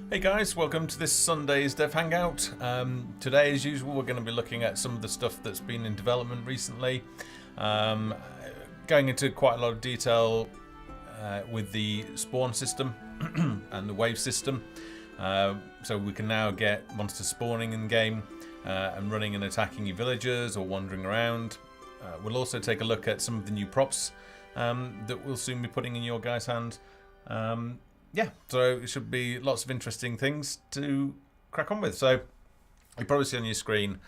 Hey guys, welcome to this Sunday's Dev Hangout. Today, as usual, we're going to be looking at some of the stuff that's been in development recently. Going into quite a lot of detail with the spawn system and the wave system. So we can now get monsters spawning in game and running and attacking your villagers or wandering around. We'll also take a look at some of the new props that we'll soon be putting in your guys' hand. Yeah, so it should be lots of interesting things to crack on with. So you probably see on your screen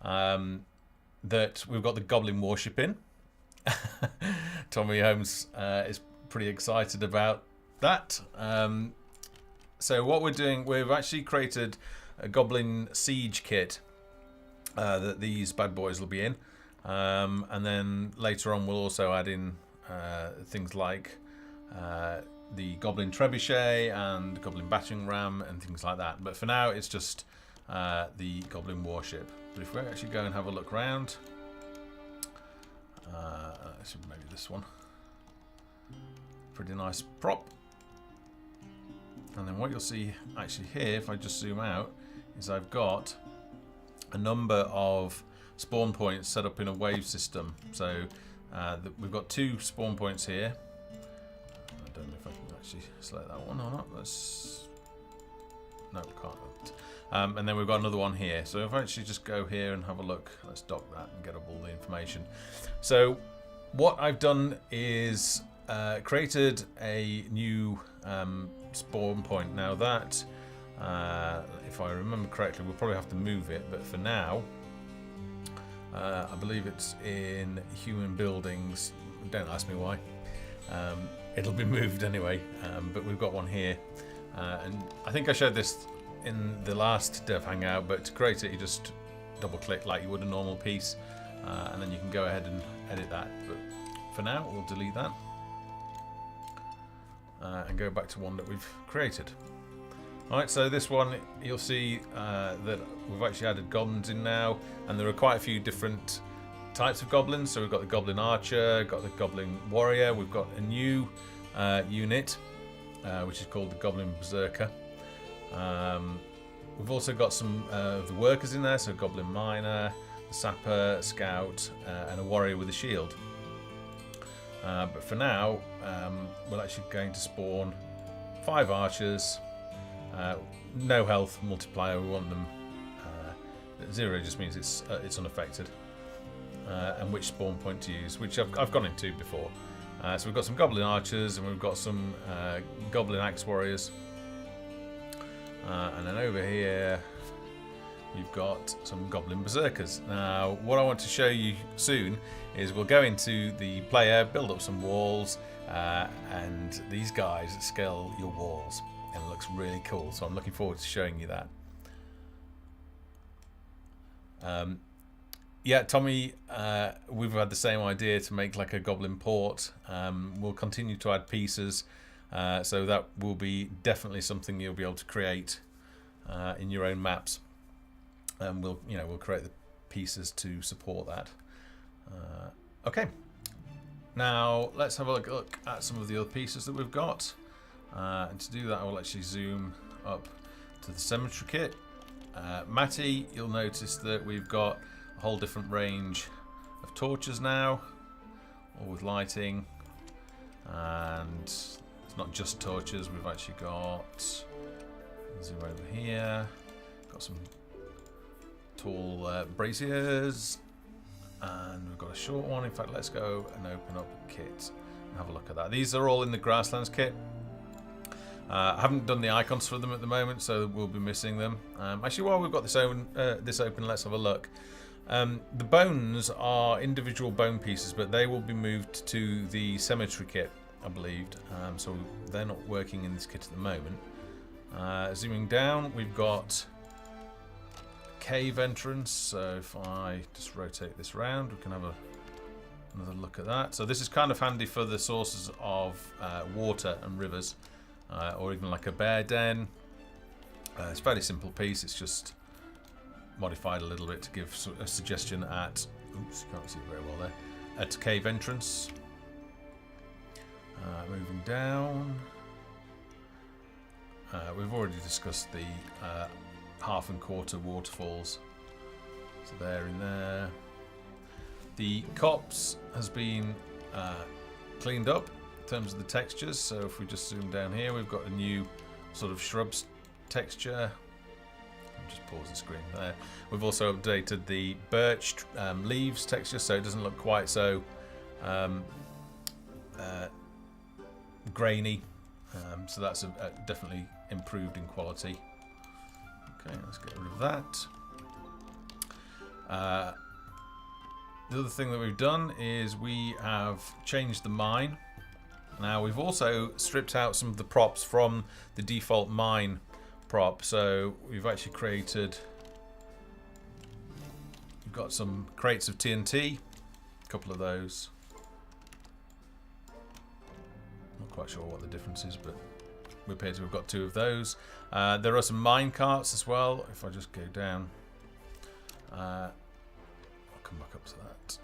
that we've got the Goblin Warship in. Tommy Holmes is pretty excited about that. So what we're doing, we've actually created a Goblin Siege kit that these bad boys will be in. And then later on we'll also add in things like the Goblin Trebuchet and Goblin Battering Ram and things like that. But for now, it's just the Goblin Warship. But if we actually go and have a look around, maybe this one. Pretty nice prop. And then what you'll see actually here, if I just zoom out, is I've got a number of spawn points set up in a wave system. So we've got 2 spawn points here. I don't know if I can actually select that one or not. No, can't. And then we've got another one here. So if I actually just go here and have a look, let's dock that and get up all the information. So what I've done is created a new spawn point. Now that, if I remember correctly, we'll probably have to move it. But for now, I believe it's in human buildings. Don't ask me why. It'll be moved anyway, but we've got one here. And I think I showed this in the last Dev Hangout, but to create it, you just double click like you would a normal piece, and then you can go ahead and edit that. But for now, we'll delete that and go back to one that we've created. Alright, so this one, you'll see that we've actually added goblins in now, and there are quite a few different types of goblins. So we've got the Goblin Archer, got the Goblin Warrior, we've got a new unit which is called the Goblin Berserker. We've also got some of the workers in there, so Goblin Miner, the Sapper, Scout, and a Warrior with a shield. But for now, we're actually going to spawn 5 archers. No health multiplier, we want them 0 just means it's unaffected. And which spawn point to use, which I've gone into before. So we've got some Goblin Archers and we've got some Goblin Axe Warriors. And then over here we've got some Goblin Berserkers. Now what I want to show you soon is we'll go into the player, build up some walls, and these guys scale your walls. And it looks really cool, so I'm looking forward to showing you that. Yeah, Tommy, we've had the same idea to make like a Goblin Port. We'll continue to add pieces, so that will be definitely something you'll be able to create in your own maps. And we'll create the pieces to support that. Okay, now let's have a look at some of the other pieces that we've got. And to do that, I will actually zoom up to the cemetery kit. Matty, you'll notice that we've got a whole different range of torches now, all with lighting, and it's not just torches. We've actually got, zoom over here, got some tall braziers, and we've got a short one. In fact, let's go and open up a kit and have a look at that. These are all in the Grasslands kit. I haven't done the icons for them at the moment, so we'll be missing them. Actually, while we've got this open, let's have a look. The bones are individual bone pieces, but they will be moved to the cemetery kit, I believe. So they're not working in this kit at the moment. Zooming down, we've got a cave entrance. So if I just rotate this around, we can have another look at that. So this is kind of handy for the sources of water and rivers. Or even like a bear den. It's a fairly simple piece. It's just modified a little bit to give a suggestion at, oops, you can't see it very well there, at cave entrance. Moving down, we've already discussed the half and quarter waterfalls. So they're in there. The copse has been cleaned up in terms of the textures. So if we just zoom down here, we've got a new sort of shrubs texture. I'll just pause the screen there. We've also updated the birch leaves texture, so it doesn't look quite so grainy. So that's definitely improved in quality. Okay, let's get rid of that. The other thing that we've done is we have changed the mine. Now we've also stripped out some of the props from the default mine prop. So we've actually created, we've got some crates of TNT, a couple of those. Not quite sure what the difference is, but we appear to have got 2 of those. There are some mine carts as well. If I just go down, I'll come back up to that.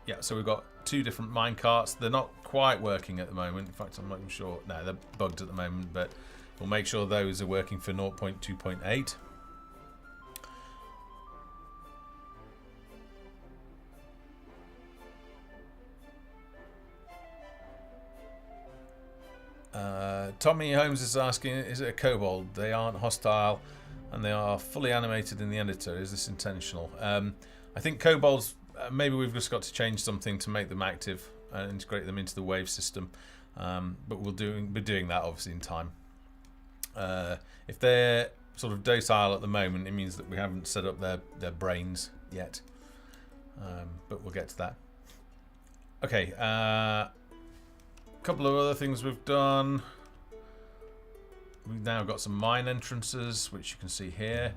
Yeah, so we've got 2 different mine carts. They're not quite working at the moment. In fact, I'm not even sure. No, they're bugged at the moment, but we'll make sure those are working for 0.2.8. Tommy Holmes is asking, is it a kobold? They aren't hostile and they are fully animated in the editor. Is this intentional? I think kobolds, maybe we've just got to change something to make them active and integrate them into the wave system. But we'll be doing that obviously in time. If they're sort of docile at the moment, it means that we haven't set up their brains yet. But we'll get to that. Okay, couple of other things we've done. We've now got some mine entrances, which you can see here.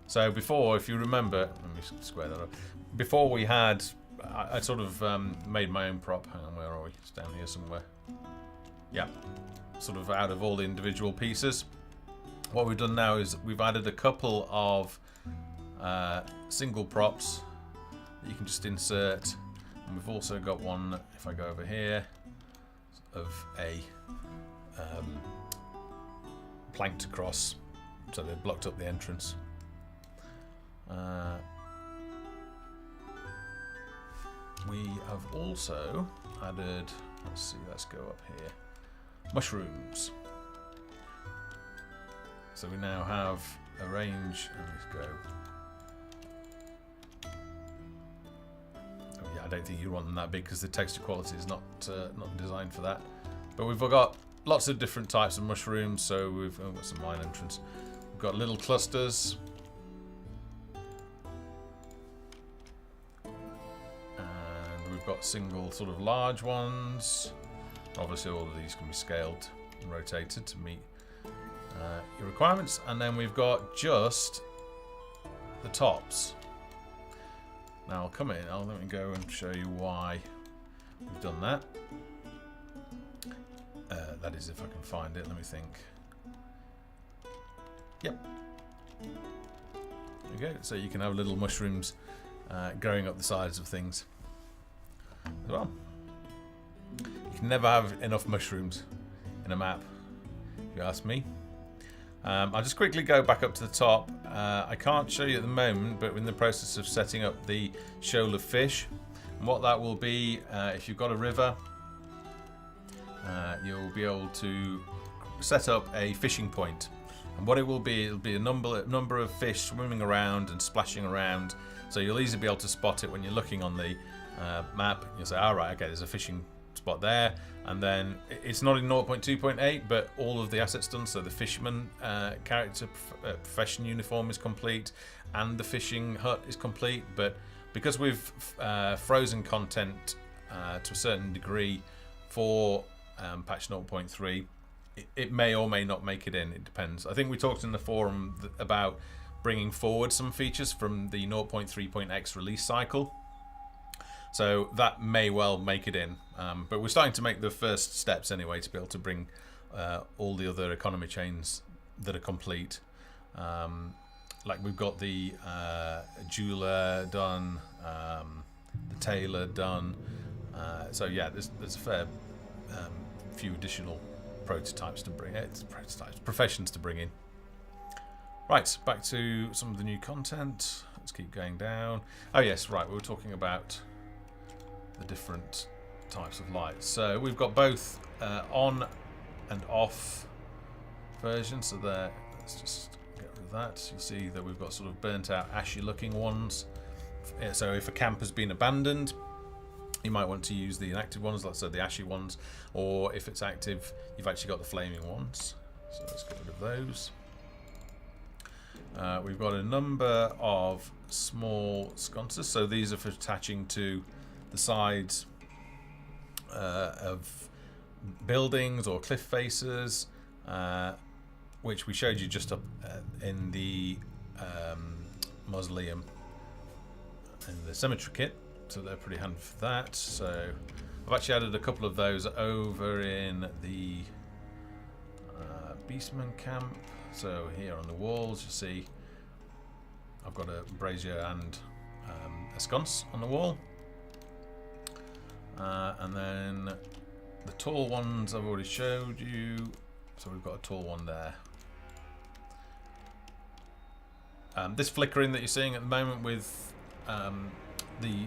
So before, if you remember, let me square that up. Before we had, I sort of made my own prop. Hang on, where are we? It's down here somewhere. Yeah, sort of out of all the individual pieces. What we've done now is we've added a couple of single props that you can just insert. And we've also got one, if I go over here, of a planked across, so they've blocked up the entrance. We have also added, let's see, let's go up here, mushrooms. So we now have a range, let's go. Oh yeah, I don't think you want them that big because the texture quality is not designed for that. But we've got lots of different types of mushrooms, so we've got some mine entrance. We've got little clusters. And we've got single sort of large ones. Obviously all of these can be scaled and rotated to meet your requirements. And then we've got just the tops. Now I'll come in, let me go and show you why we've done that. That is if I can find it, let me think. Yep. There we go, so you can have little mushrooms growing up the sides of things as well. You can never have enough mushrooms in a map, if you ask me. I'll just quickly go back up to the top. I can't show you at the moment, but we're in the process of setting up the shoal of fish. And what that will be, if you've got a river, you'll be able to set up a fishing point. And what it will be, it'll be a number of fish swimming around and splashing around. So you'll easily be able to spot it when you're looking on the map. You'll say, all right, okay, there's a fishing spot there. And then it's not in 0.2.8, but all of the assets done. So the fisherman character profession uniform is complete, and the fishing hut is complete. But because we've frozen content to a certain degree for patch 0.3, it may or may not make it in. It depends. I think we talked in the forum about bringing forward some features from the 0.3.x release cycle. So that may well make it in, but we're starting to make the first steps anyway to be able to bring all the other economy chains that are complete. Like we've got the jeweler done, the tailor done. So yeah, there's a fair few additional prototypes to bring. It's prototypes, professions to bring in. Right, back to some of the new content. Let's keep going down. Oh yes, right. We were talking about the different types of lights. So we've got both on and off versions. So there, let's just get rid of that. You'll see that we've got sort of burnt out, ashy looking ones. So if a camp has been abandoned, you might want to use the inactive ones, like I said, the ashy ones, or if it's active, you've actually got the flaming ones. So let's get rid of those. We've got a number of small sconces, so these are for attaching to the sides of buildings or cliff faces, which we showed you just up in the mausoleum in the cemetery kit, so they're pretty handy for that. So I've actually added a couple of those over in the Beastman camp. So here on the walls you see I've got a brazier and a sconce on the wall, and then the tall ones I've already showed you. So we've got a tall one there. This flickering that you're seeing at the moment with the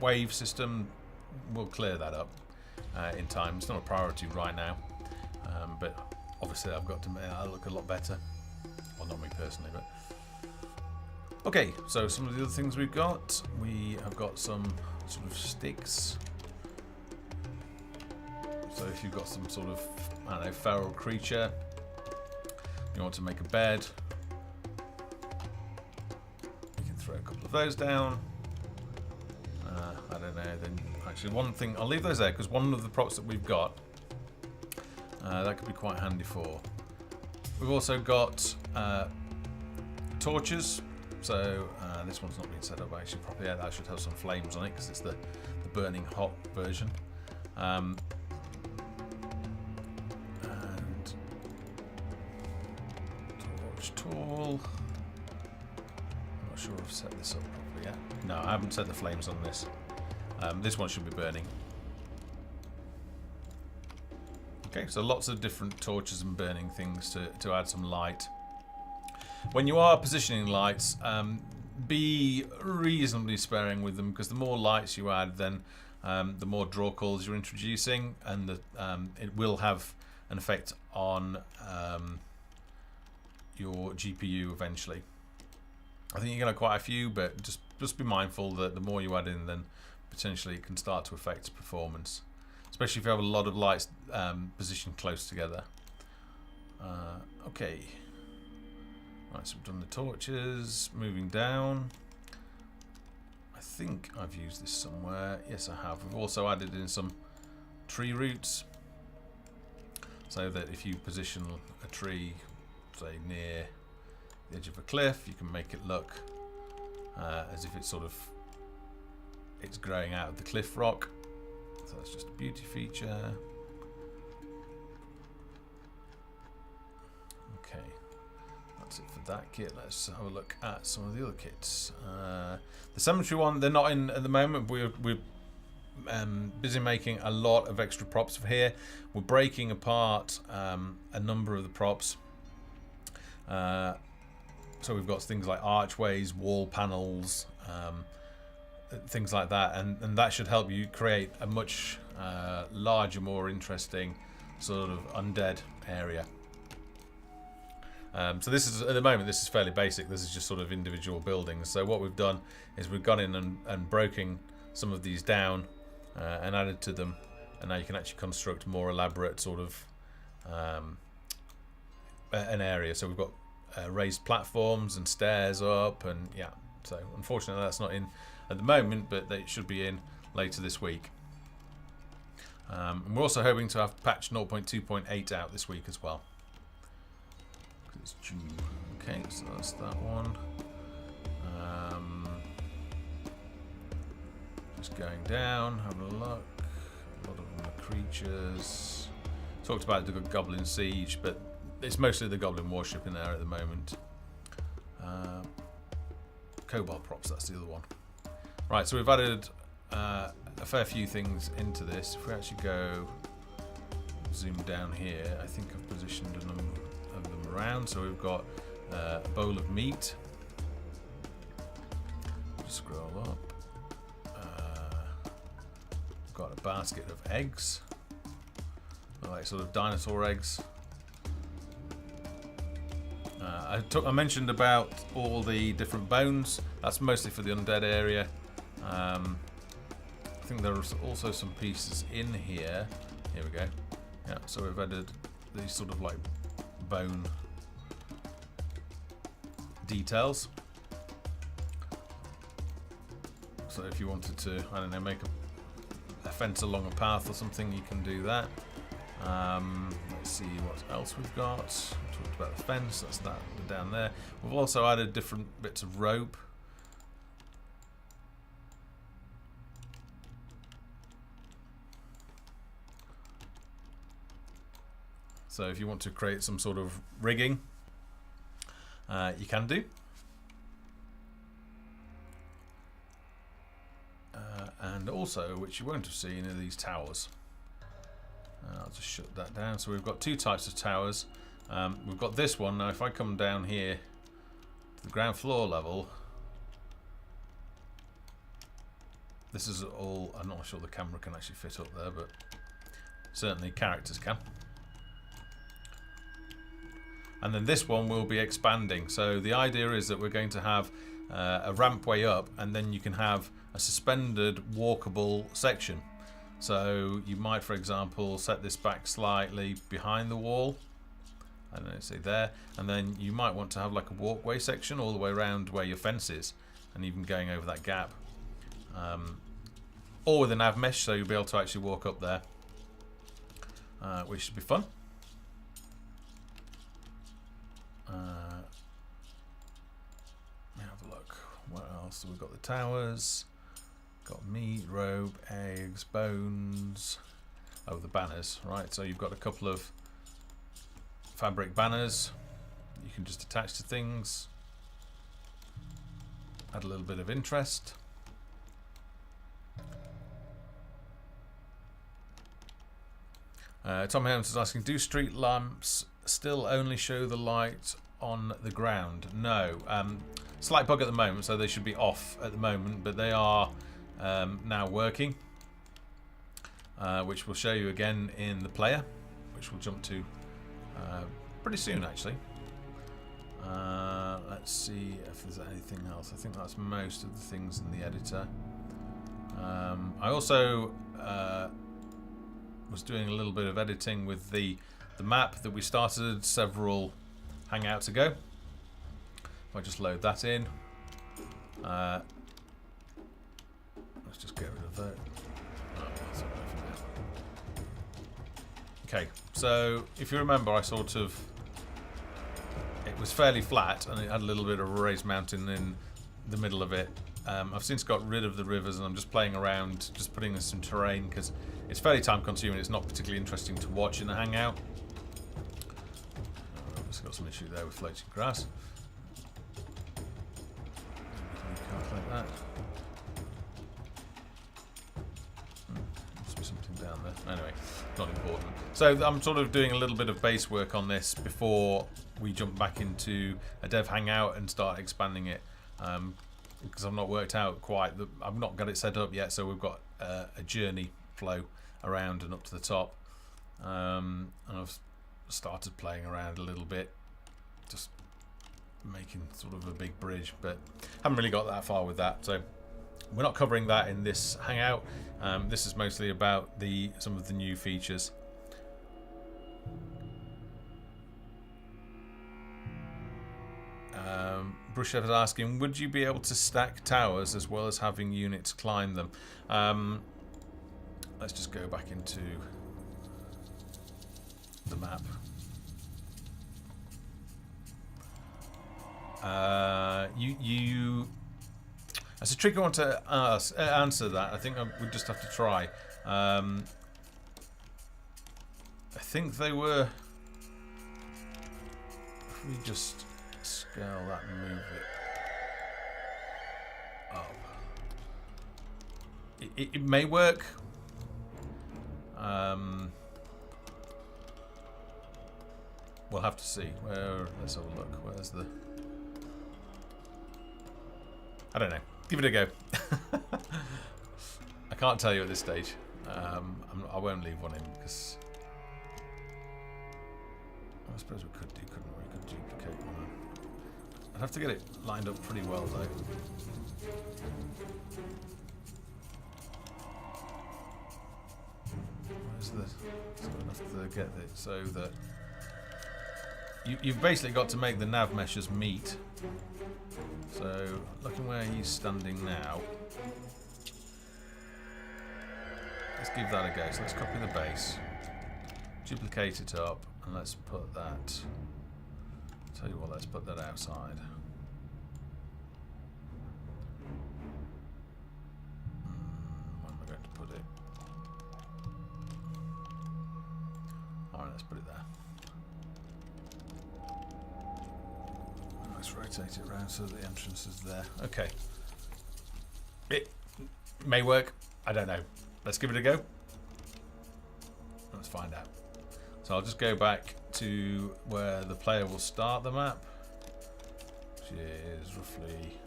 wave system, will clear that up in time. It's not a priority right now, but obviously I've got to make that look a lot better. Well, not me personally, but okay. So some of the other things we've got, we have got some sort of sticks. So if you've got some sort of, I don't know, feral creature, you want to make a bed, you can throw a couple of those down. I don't know, then actually one thing, I'll leave those there because one of the props that we've got, that could be quite handy for. We've also got torches. So this one's not been set up actually properly. Yeah, that should have some flames on it because it's the burning hot version. And torch tool. I'm not sure I've set this up properly yet. No, I haven't set the flames on this. This one should be burning. Okay, so lots of different torches and burning things to add some light. When you are positioning lights, be reasonably sparing with them, because the more lights you add, then the more draw calls you're introducing, and it will have an effect on your GPU eventually. I think you're going to have quite a few, but just be mindful that the more you add in, then potentially it can start to affect performance, especially if you have a lot of lights positioned close together. Okay. Right, so we've done the torches. Moving down. I think I've used this somewhere. Yes, I have. We've also added in some tree roots, so that if you position a tree, say near the edge of a cliff, you can make it look as if it's it's growing out of the cliff rock. So that's just a beauty feature. Okay. That's it for that kit. Let's have a look at some of the other kits. The cemetery one, they're not in at the moment. We're busy making a lot of extra props for here. We're breaking apart a number of the props. So we've got things like archways, wall panels, things like that, and that should help you create a much larger, more interesting sort of undead area. So this is, at the moment, this is fairly basic. This is just sort of individual buildings. So what we've done is we've gone in and broken some of these down and added to them, and now you can actually construct more elaborate sort of an area. So we've got raised platforms and stairs up, and yeah. So unfortunately that's not in at the moment, but they should be in later this week. And we're also hoping to have patch 0.2.8 out this week as well. It's due. Okay, so that's that one. Just going down, having a look. A lot of them are creatures. Talked about the Goblin Siege, but it's mostly the Goblin Warship in there at the moment. Cobalt props, that's the other one. Right, so we've added a fair few things into this. If we actually go zoom down here, I think I've positioned a number of them around. So we've got a bowl of meat. Just scroll up. Got a basket of eggs, like sort of dinosaur eggs. I mentioned about all the different bones. That's mostly for the undead area. I think there's also some pieces in here. Here we go. Yeah, so we've added these sort of like bone details. So if you wanted to, I don't know, make a fence along a path or something, you can do that. Let's see what else we've got. We talked about the fence, that's that down there. We've also added different bits of rope. So if you want to create some sort of rigging, you can do. And also, which you won't have seen, are these towers. I'll just shut that down. So we've got two types of towers. We've got this one. Now if I come down here to the ground floor level, this is all, I'm not sure the camera can actually fit up there, but certainly characters can. And then this one will be expanding. So the idea is that we're going to have a rampway up, and then you can have a suspended walkable section. So you might, for example, set this back slightly behind the wall. I don't know, see there. And then you might want to have like a walkway section all the way around where your fence is, and even going over that gap. Or with a nav mesh, so you'll be able to actually walk up there, which should be fun. Have a look. What else? So we've got the towers. Got meat, rope, eggs, bones. Oh, the banners, right? So you've got a couple of fabric banners you can just attach to things. Add a little bit of interest. Tom Helms is asking, do street lamps still only show the light on the ground? No. Slight bug at the moment, so they should be off at the moment, but they are now working, which we'll show you again in the player, which we'll jump to pretty soon actually. Let's see if there's anything else. I think that's most of the things in the editor. I also was doing a little bit of editing with the map that we started several Hangouts ago. If I just load that in, let's just get rid of that. Okay, so if you remember, it was fairly flat and it had a little bit of a raised mountain in the middle of it. I've since got rid of the rivers and I'm just playing around, just putting in some terrain because it's fairly time consuming. It's not particularly interesting to watch in a Hangout. I've just got some issue there with floating grass. Like that. Must be something down there. Anyway, not important. So I'm sort of doing a little bit of base work on this before we jump back into a Dev Hangout and start expanding it. Because I've not worked out quite, I've not got it set up yet, so we've got a journey flow around and up to the top. And I've started playing around a little bit, just making sort of a big bridge, but haven't really got that far with that, so we're not covering that in this Hangout. This is mostly about some of the new features. Brushhead is asking, would you be able to stack towers as well as having units climb them? Let's just go back into the map. That's a tricky one to answer that. I think we just have to try. I think they were. If we just scale that and move it up, it may work. We'll have to see. Let's have a look. Where's the... I don't know. Give it a go. I can't tell you at this stage. I won't leave one in because... I suppose we could do, couldn't we? We could duplicate one. I'd have to get it lined up pretty well though. Where's the... So I'd have to get it so that... You've basically got to make the nav meshes meet. So, looking where he's standing now, let's give that a go. So let's copy the base, duplicate it up, and let's put that... Tell you what, let's put that outside. Where am I going to put it? Alright, let's put it there. Let's rotate it around so that the entrance is there. Okay. It may work. I don't know. Let's give it a go. Let's find out. So I'll just go back to where the player will start the map, which is roughly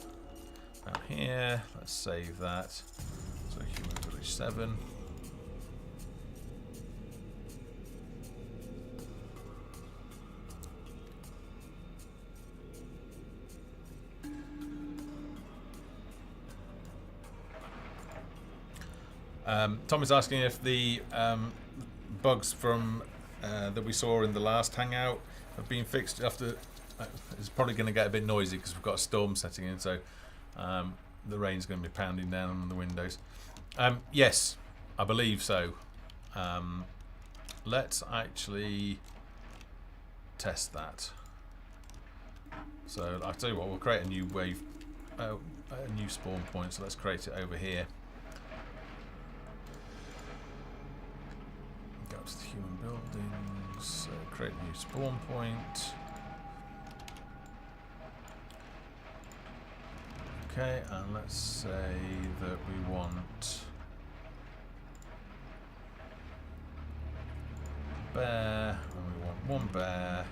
out here. Let's save that. So Human Village 7. Tom is asking if the bugs from that we saw in the last Hangout have been fixed after. It's probably going to get a bit noisy because we've got a storm setting in, so the rain's going to be pounding down on the windows. Yes, I believe so. Let's actually test that. So I'll tell you what, we'll create a new wave, a new spawn point. So let's create it over here. Go to the human buildings, create a new spawn point. Okay, and let's say that we want bear, and we want one bear,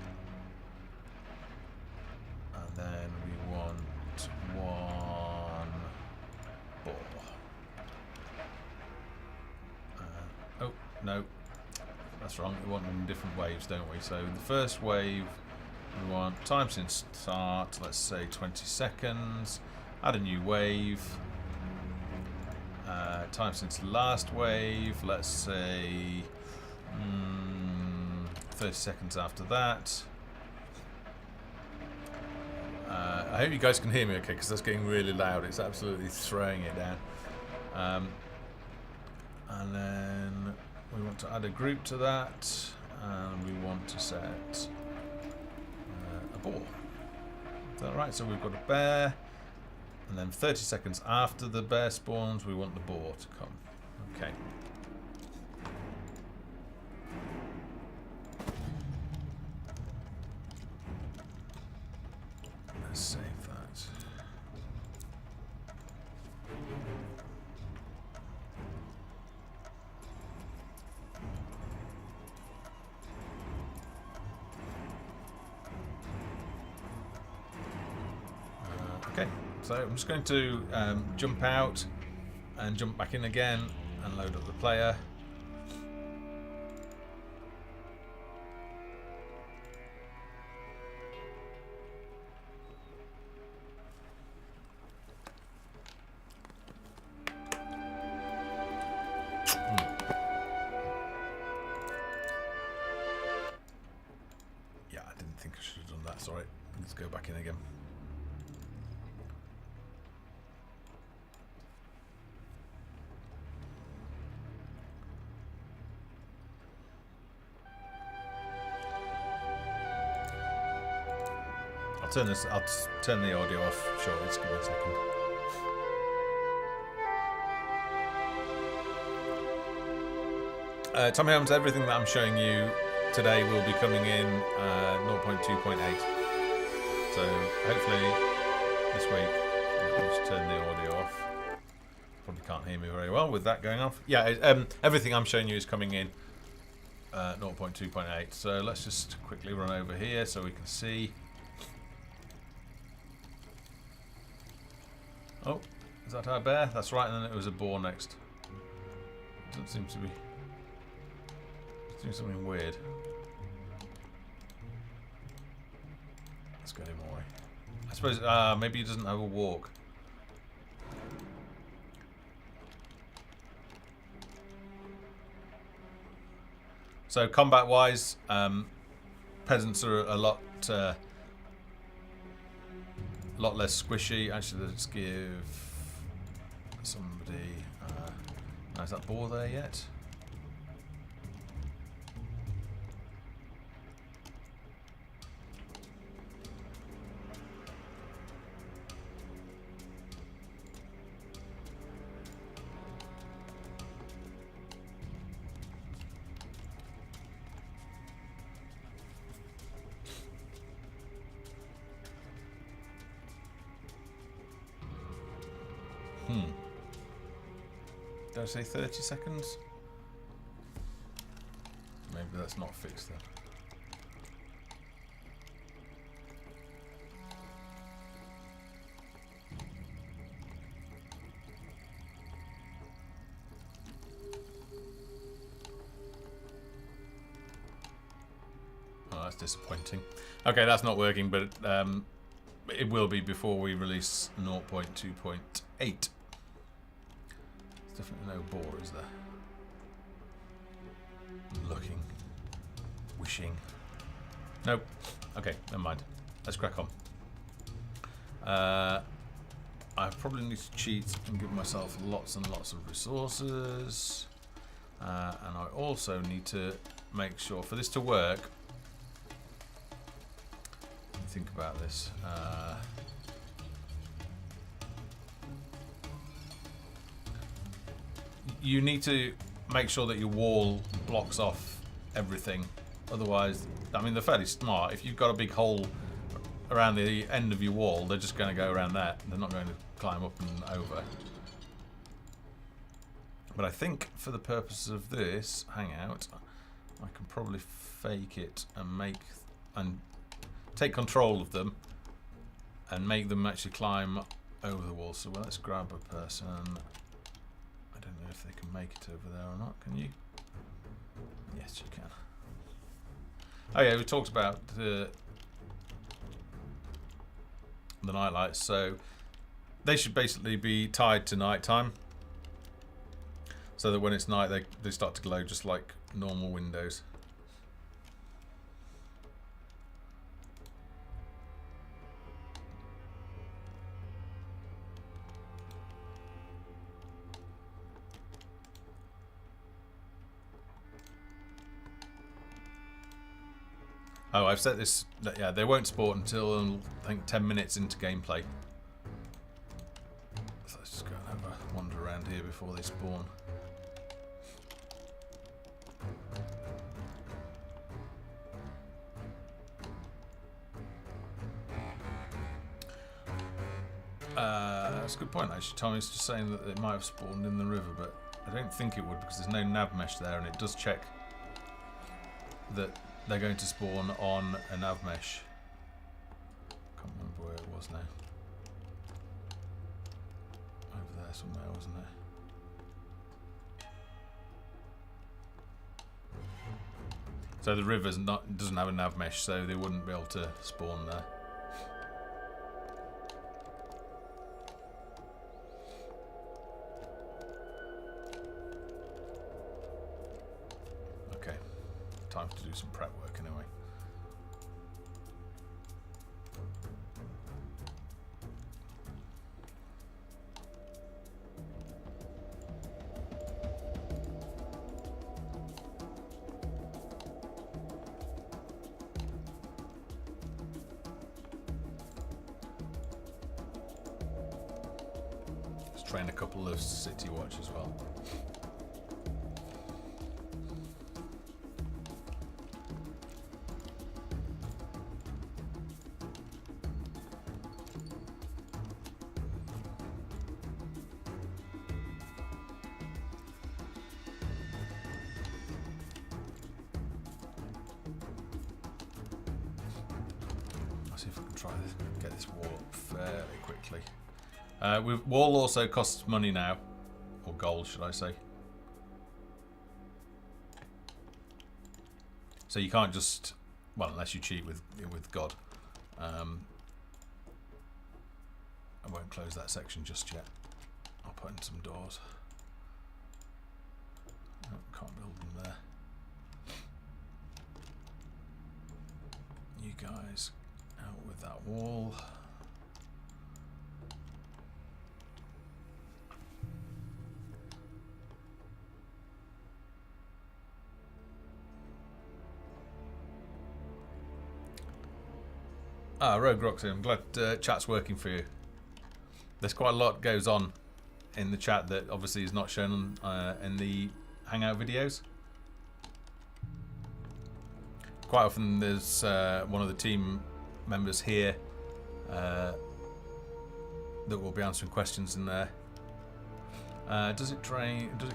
and then we want one boar. Oh, no. That's wrong, we want them in different waves, don't we? So the first wave, we want time since start, let's say 20 seconds. Add a new wave. Time since last wave, let's say 30 seconds after that. I hope you guys can hear me okay, because that's getting really loud. It's absolutely throwing it down. And then we want to add a group to that, and we want to set a boar. Is that right? So we've got a bear, and then 30 seconds after the bear spawns, we want the boar to come. Okay. Let's save that. Okay, so I'm just going to jump out and jump back in again and load up the player. Yeah, I didn't think I should have done that, sorry. Let's go back in again. I'll turn the audio off shortly, just give me a second. Tommy Holmes, everything that I'm showing you today will be coming in 0.2.8. So hopefully this week, I'll just turn the audio off. Probably can't hear me very well with that going off. Yeah, everything I'm showing you is coming in 0.2.8. So let's just quickly run over here so we can see. Oh, is that our bear? That's right, and then it was a boar next. Doesn't seem to be doing something weird. Let's get him away. I suppose maybe he doesn't have a walk. So combat-wise, peasants are a lot less squishy. Actually, let's give somebody. Is that boar there yet? Did I say 30 seconds? Maybe that's not fixed then. Oh, that's disappointing. Okay, that's not working, but it will be before we release 0.2.8. Definitely no boar, is there? Looking. Wishing. Nope. Okay, never mind. Let's crack on. I probably need to cheat and give myself lots and lots of resources. And I also need to make sure, for this to work, think about this. You need to make sure that your wall blocks off everything. Otherwise, I mean, they're fairly smart. If you've got a big hole around the end of your wall, they're just going to go around that. They're not going to climb up and over. But I think for the purpose of this hangout, I can probably fake it and take control of them and make them actually climb over the wall. So let's grab a person. I don't know if they can make it over there or not. Can you? Yes, you can. Oh yeah, we talked about the night lights. So they should basically be tied to nighttime, so that when it's night, they start to glow just like normal windows. Oh, I've set this. Yeah, they won't spawn until I think 10 minutes into gameplay. So let's just go and have a wander around here before they spawn. That's a good point, actually. Tommy's just saying that it might have spawned in the river, but I don't think it would because there's no nav mesh there, and it does check that they're going to spawn on a nav mesh. Can't remember where it was now. Over there somewhere, wasn't it? So the river's doesn't have a nav mesh, so they wouldn't be able to spawn there. Okay, time to do some prep work anyway. Train a couple of city watch as well. see if I can try this. Get this wall up fairly quickly. Wall also costs money now, or gold, should I say? So you can't just, well, unless you cheat with God. I won't close that section just yet. I'll put in some doors. Oh, can't build them there. You guys out with that wall. Rogue Roxy, I'm glad chat's working for you. There's quite a lot goes on in the chat that obviously is not shown in the Hangout videos. Quite often there's one of the team members here that will be answering questions in there. Does it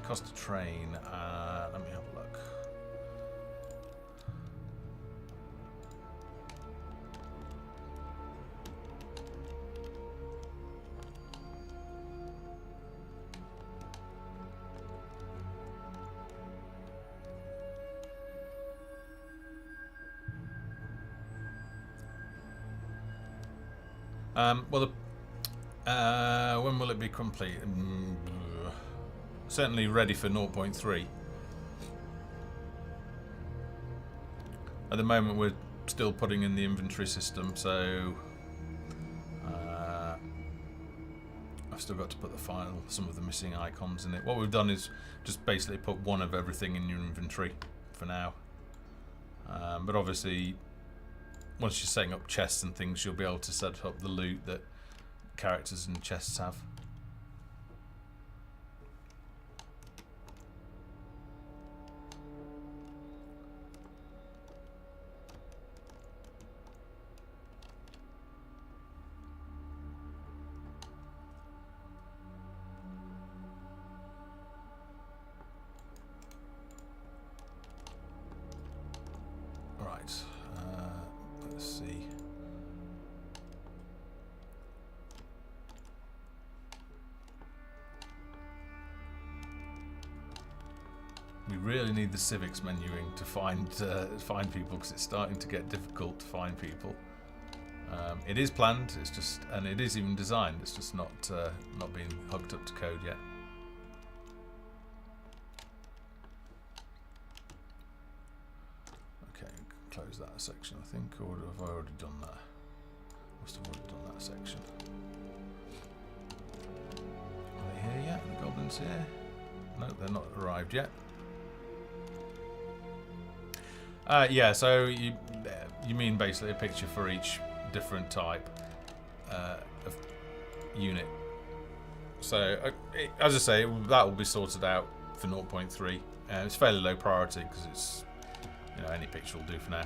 cost to train? Let me have a look. Well, when will it be complete? Certainly ready for 0.3. At the moment, we're still putting in the inventory system, so I've still got to put some of the missing icons in it. What we've done is just basically put one of everything in your inventory for now. But obviously, once you're setting up chests and things, you'll be able to set up the loot that characters and chests have. We really need the civics menuing to find people, because it's starting to get difficult to find people. It is planned, it's just, and it is even designed. It's just not being hooked up to code yet. Okay, close that section, I think, or have I already done that? Must have already done that section. Are they here yet? The goblins here? No, they're not arrived yet. Yeah, so you mean basically a picture for each different type of unit. So as I say, that will be sorted out for 0.3. It's fairly low priority because it's, any picture will do for now.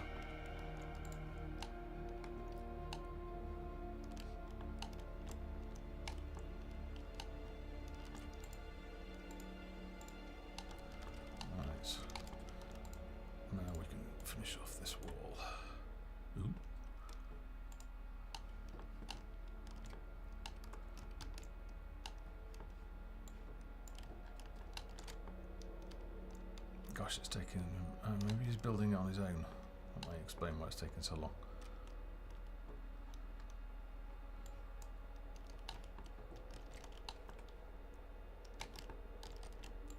Gosh, it's taken. Maybe he's building it on his own. That might explain why it's taking so long.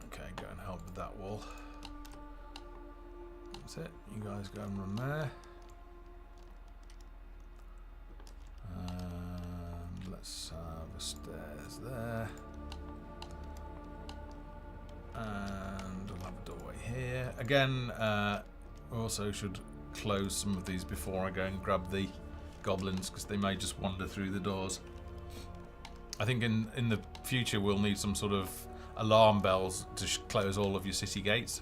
Okay, go and help with that wall. That's it. You guys go and run there. And let's have a stairs there. And we'll have a doorway here. Again, we also should close some of these before I go and grab the goblins, because they may just wander through the doors. I think in the future we'll need some sort of alarm bells to close all of your city gates.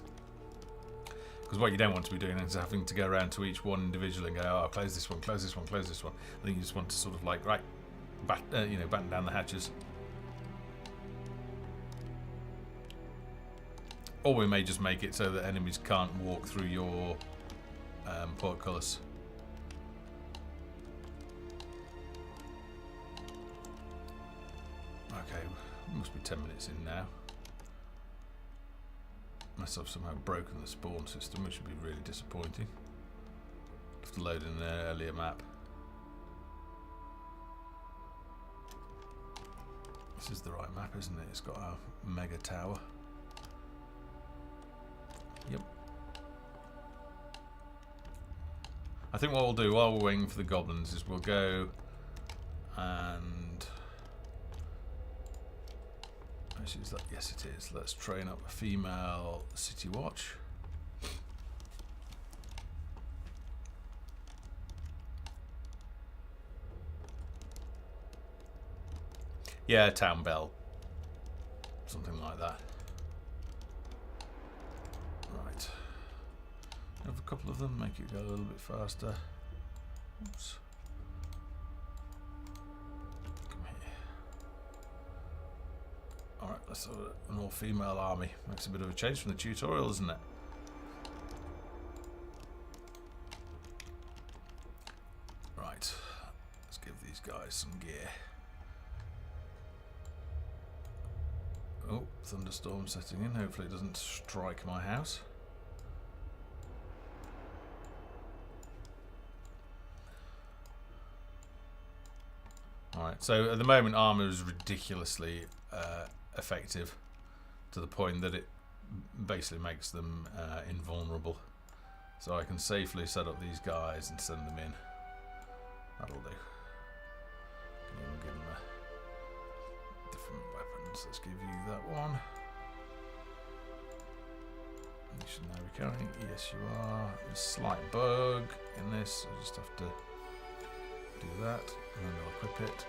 Because what you don't want to be doing is having to go around to each one individually and go, oh, close this one, close this one, close this one. I think you just want to sort of like, right, batten down the hatches. Or we may just make it so that enemies can't walk through your portcullis. Okay, must be 10 minutes in now. Unless I've somehow broken the spawn system, which would be really disappointing. Have to load in an earlier map. This is the right map, isn't it? It's got a mega tower. Yep. I think what we'll do while we're waiting for the goblins is we'll go and... Actually, is that? Yes, it is. Let's train up a female city watch. Yeah, town bell. Something like that. Right. Have a couple of them, make it go a little bit faster. Oops. Come here. Alright, let's have an all-female army. Makes a bit of a change from the tutorial, isn't it? Right. Let's give these guys some gear. Oh, thunderstorm setting in. Hopefully it doesn't strike my house. Alright, so at the moment armour is ridiculously effective to the point that it basically makes them invulnerable. So I can safely set up these guys and send them in. That'll do. Can even give them a different weapons. Let's give you that one. You should now be carrying. Yes, you are. There's a slight bug in this. I just have to do that, and then we'll equip it.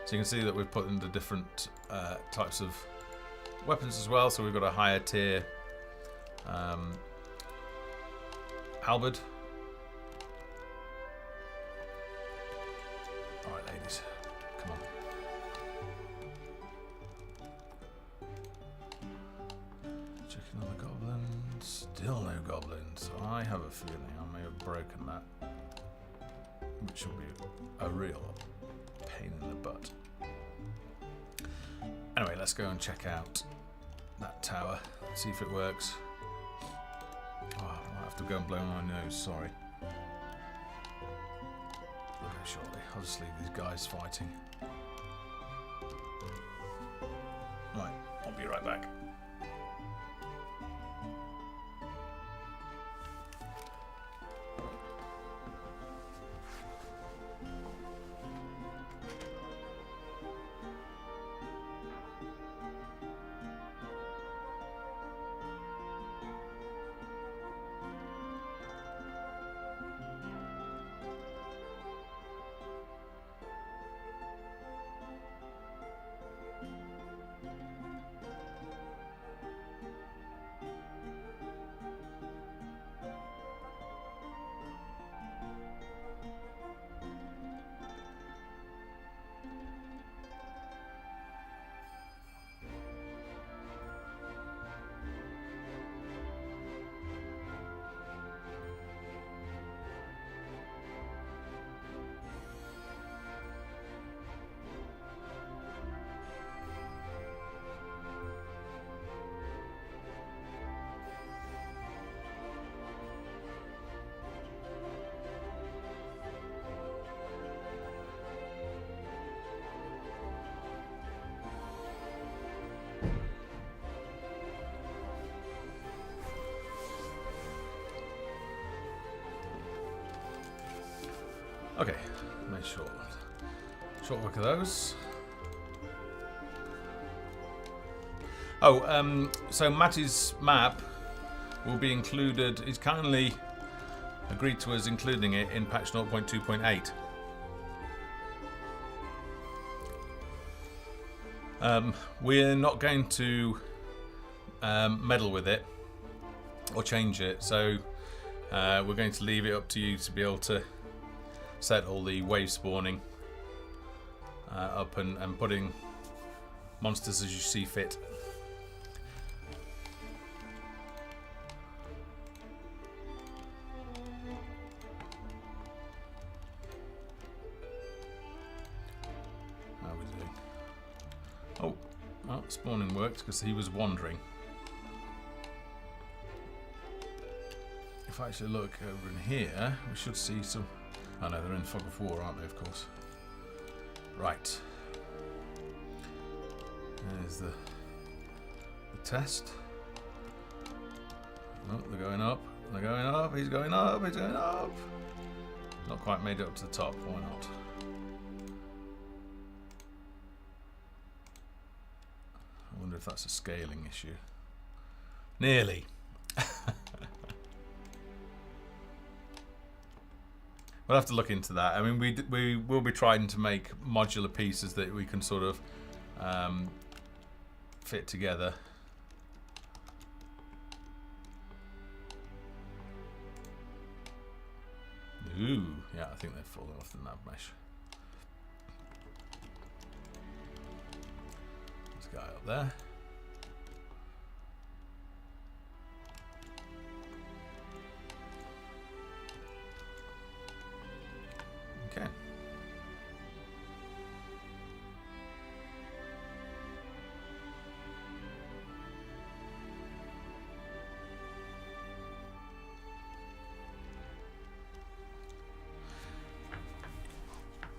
So you can see that we've put in the different types of weapons as well. So we've got a higher tier halberd. All right, ladies, come on. Checking on the goblins. Still no goblins. I have a feeling I may have broken that, which will be a real pain in the butt. Anyway, let's go and check out that tower, see if it works. Oh, I might have to go and blow my nose, sorry. Okay, shortly. I'll just leave these guys fighting. Right, I'll be right back. Okay, make sure. Short work of those. Oh, so Matty's map will be included. He's kindly agreed to us including it in patch 0.2.8. We're not going to meddle with it or change it, so we're going to leave it up to you to be able to set all the wave spawning up and putting monsters as you see fit. How are we doing? Oh, well, spawning worked because he was wandering. If I actually look over in here, we should see some... Oh no, they're in fog of war, aren't they, of course. Right. There's the test. Oh, they're going up. They're going up. He's going up. He's going up. Not quite made it up to the top. Why not? I wonder if that's a scaling issue. Nearly. We'll have to look into that. I mean, we will be trying to make modular pieces that we can sort of fit together. Ooh, yeah, I think they've fallen off the nav mesh. There's a guy up there. Okay.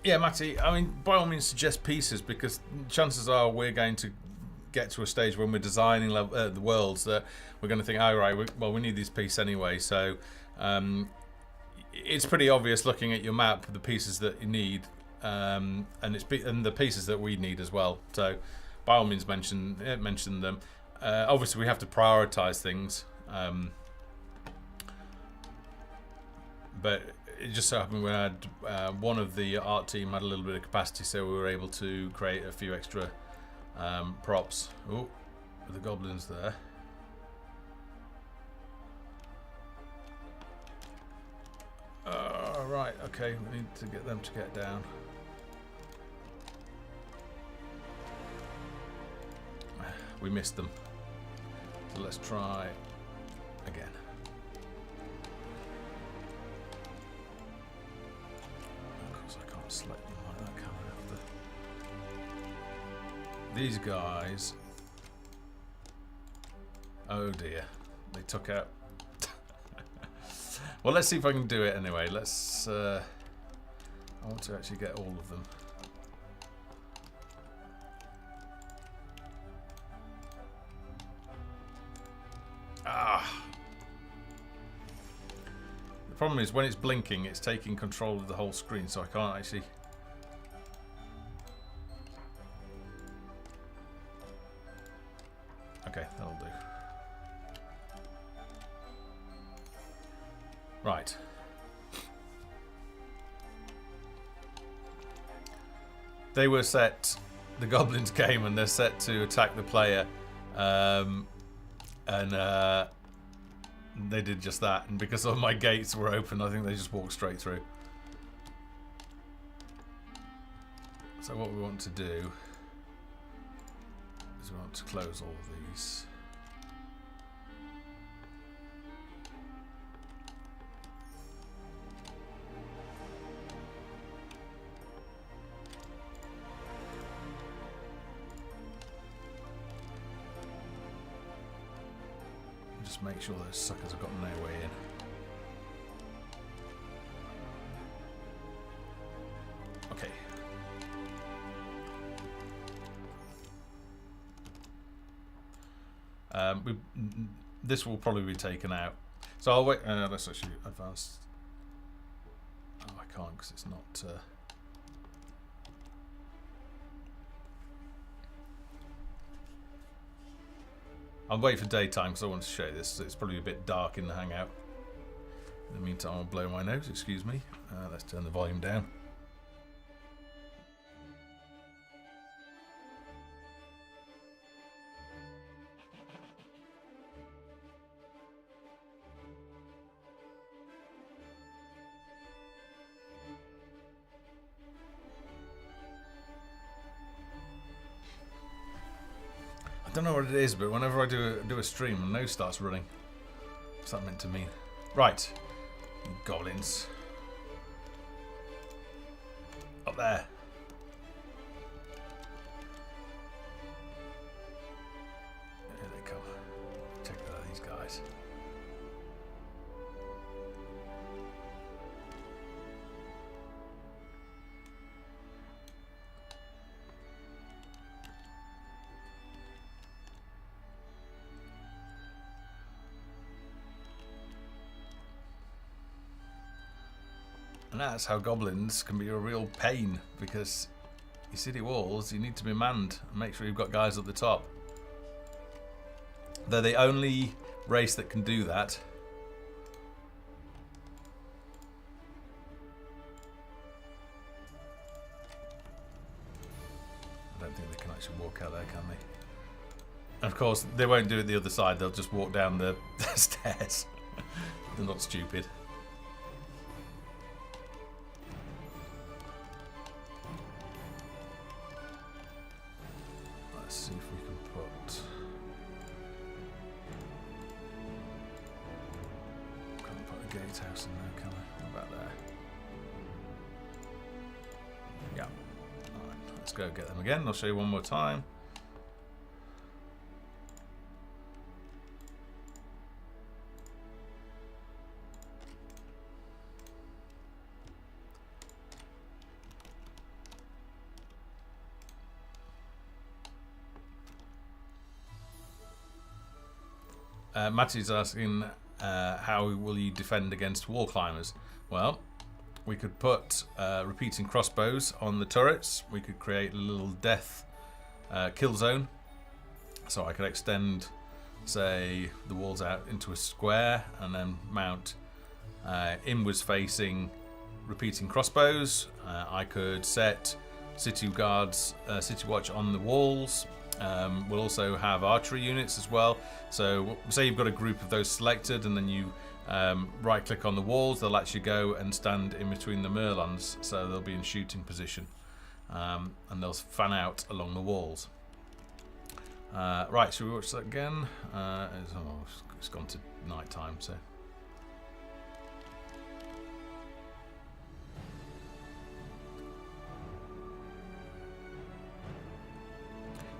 Yeah, Matty, I mean, by all means suggest pieces, because chances are we're going to get to a stage when we're designing the worlds that we're going to think, oh, right, well, we need this piece anyway. So it's pretty obvious looking at your map, the pieces that you need, and the pieces that we need as well. So by all means mention them. Obviously, we have to prioritize things. But it just so happened we had one of the art team had a little bit of capacity, so we were able to create a few extra props. Oh, the goblins there. Right, okay, we need to get them to get down. We missed them. So let's try again. Of course I can't select them like that, can I? These guys... Oh dear. They took out... Well, let's see if I can do it anyway. Let's... I want to actually get all of them. The problem is when it's blinking, it's taking control of the whole screen, so I can't actually... Okay, that'll do. Right. They were set... The goblins came and they're set to attack the player. They did just that, and because all my gates were open, I think they just walked straight through. So what we want to do is we want to close all of these. Just make sure those suckers have gotten their way in. Okay. This will probably be taken out. So I'll wait. Let's actually advance. Oh, I can't because it's not. I'll wait for daytime because I want to show you this. It's probably a bit dark in the Hangout. In the meantime, I'll blow my nose. Excuse me. Let's turn the volume down. I don't know what it is, but whenever I do a stream, my nose starts running. What's that meant to mean? Right, goblins. Up there. And that's how goblins can be a real pain, because your city walls, you need to be manned and make sure you've got guys at the top. They're the only race that can do that. I don't think they can actually walk out there, can they? And of course, they won't do it the other side. They'll just walk down the stairs. They're not stupid. Let's see if we can put... Can't put a gatehouse in there, can I? What about there? Yeah. Alright, let's go get them again. I'll show you one more time. Matty's asking, how will you defend against wall climbers? Well, we could put repeating crossbows on the turrets. We could create a little death kill zone. So I could extend, say, the walls out into a square and then mount inwards facing repeating crossbows. I could set city guards, city watch on the walls. We'll also have archery units as well. So say you've got a group of those selected, and then you right click on the walls, they'll actually go and stand in between the merlons, so they'll be in shooting position, and they'll fan out along the walls. Right, shall we watch that again? It's gone to night time, so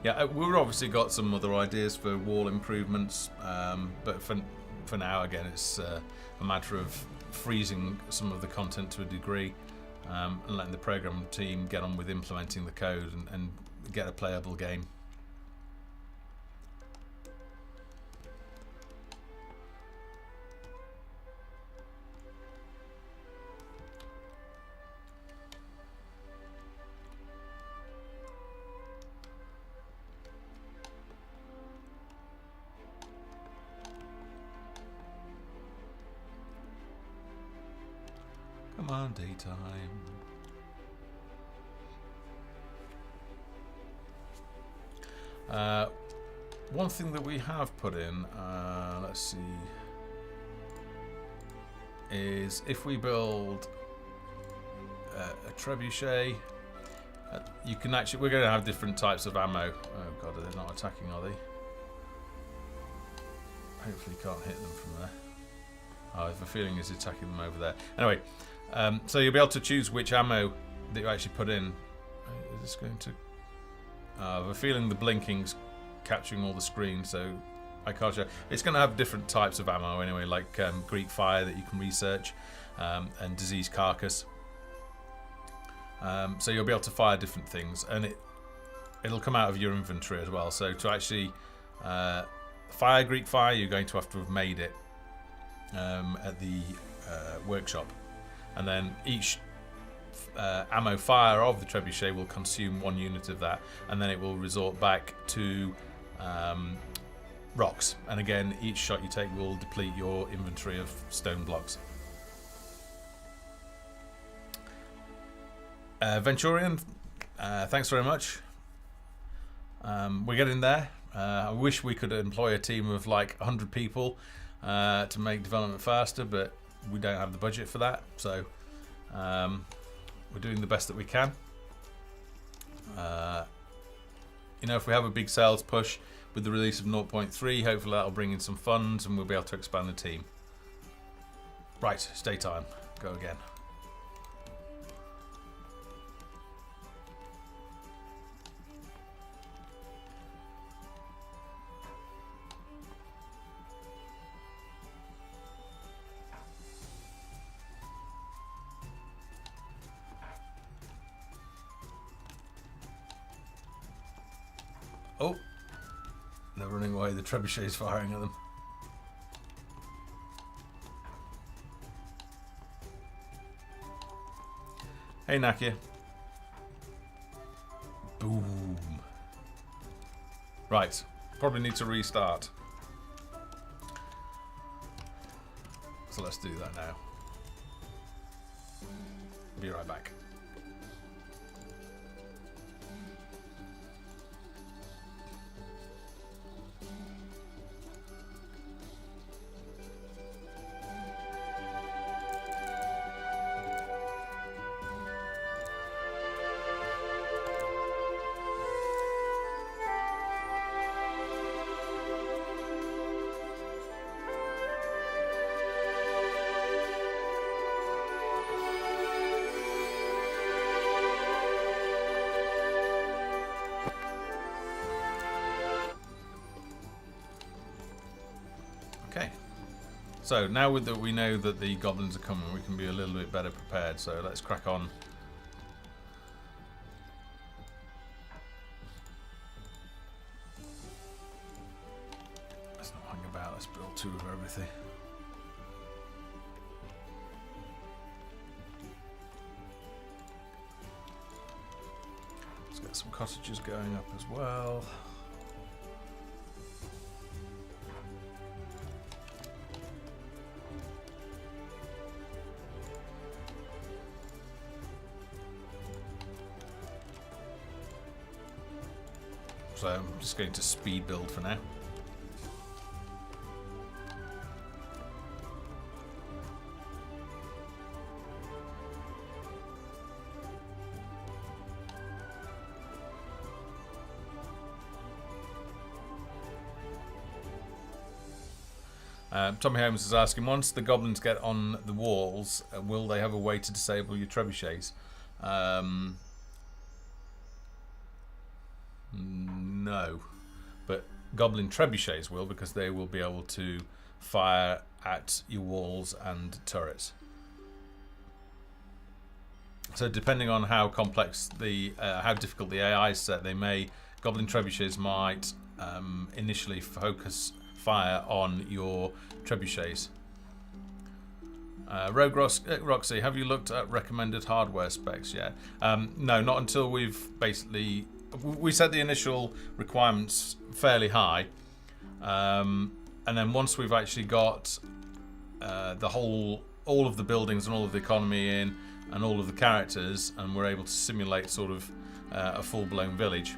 yeah, we've obviously got some other ideas for wall improvements, but for now, again, it's a matter of freezing some of the content to a degree, and letting the program team get on with implementing the code and get a playable game. Come on, daytime. One thing that we have put in, let's see, is if we build a trebuchet, you can actually, we're going to have different types of ammo. Oh god, are they not attacking, are they? Hopefully you can't hit them from there. I have a feeling he's attacking them over there. Anyway, so you'll be able to choose which ammo that you actually put in. Is this going to... I have a feeling the blinking's capturing all the screen, so I can't show. It's going to have different types of ammo anyway, like Greek Fire that you can research, and Disease Carcass. So you'll be able to fire different things, and it'll come out of your inventory as well. So to actually fire Greek Fire, you're going to have made it at the workshop, and then each ammo fire of the trebuchet will consume 1 unit of that, and then it will resort back to rocks, and again each shot you take will deplete your inventory of stone blocks. Venturian, thanks very much. We're getting there. I wish we could employ a team of like 100 people to make development faster, but we don't have the budget for that, so we're doing the best that we can. You know, if we have a big sales push with the release of 0.3, hopefully that'll bring in some funds and we'll be able to expand the team. Right, it's daytime. Go again. Oh, they're running away. The trebuchet's firing at them. Hey, Nakia. Boom. Right. Probably need to restart. So let's do that now. Be right back. Okay, so now that we know that the goblins are coming, we can be a little bit better prepared, so let's crack on. Let's not hang about, let's build 2 of everything. Let's get some cottages going up as well. So I'm just going to speed build for now. Tommy Holmes is asking, once the goblins get on the walls, will they have a way to disable your trebuchets? No, but goblin trebuchets will, because they will be able to fire at your walls and turrets. So depending on how complex how difficult the AI is set, goblin trebuchets might initially focus fire on your trebuchets. Rogue Roxy, have you looked at recommended hardware specs yet? No, not until we've basically... We set the initial requirements fairly high, and then once we've actually got all of the buildings and all of the economy in, and all of the characters, and we're able to simulate sort of a full-blown village,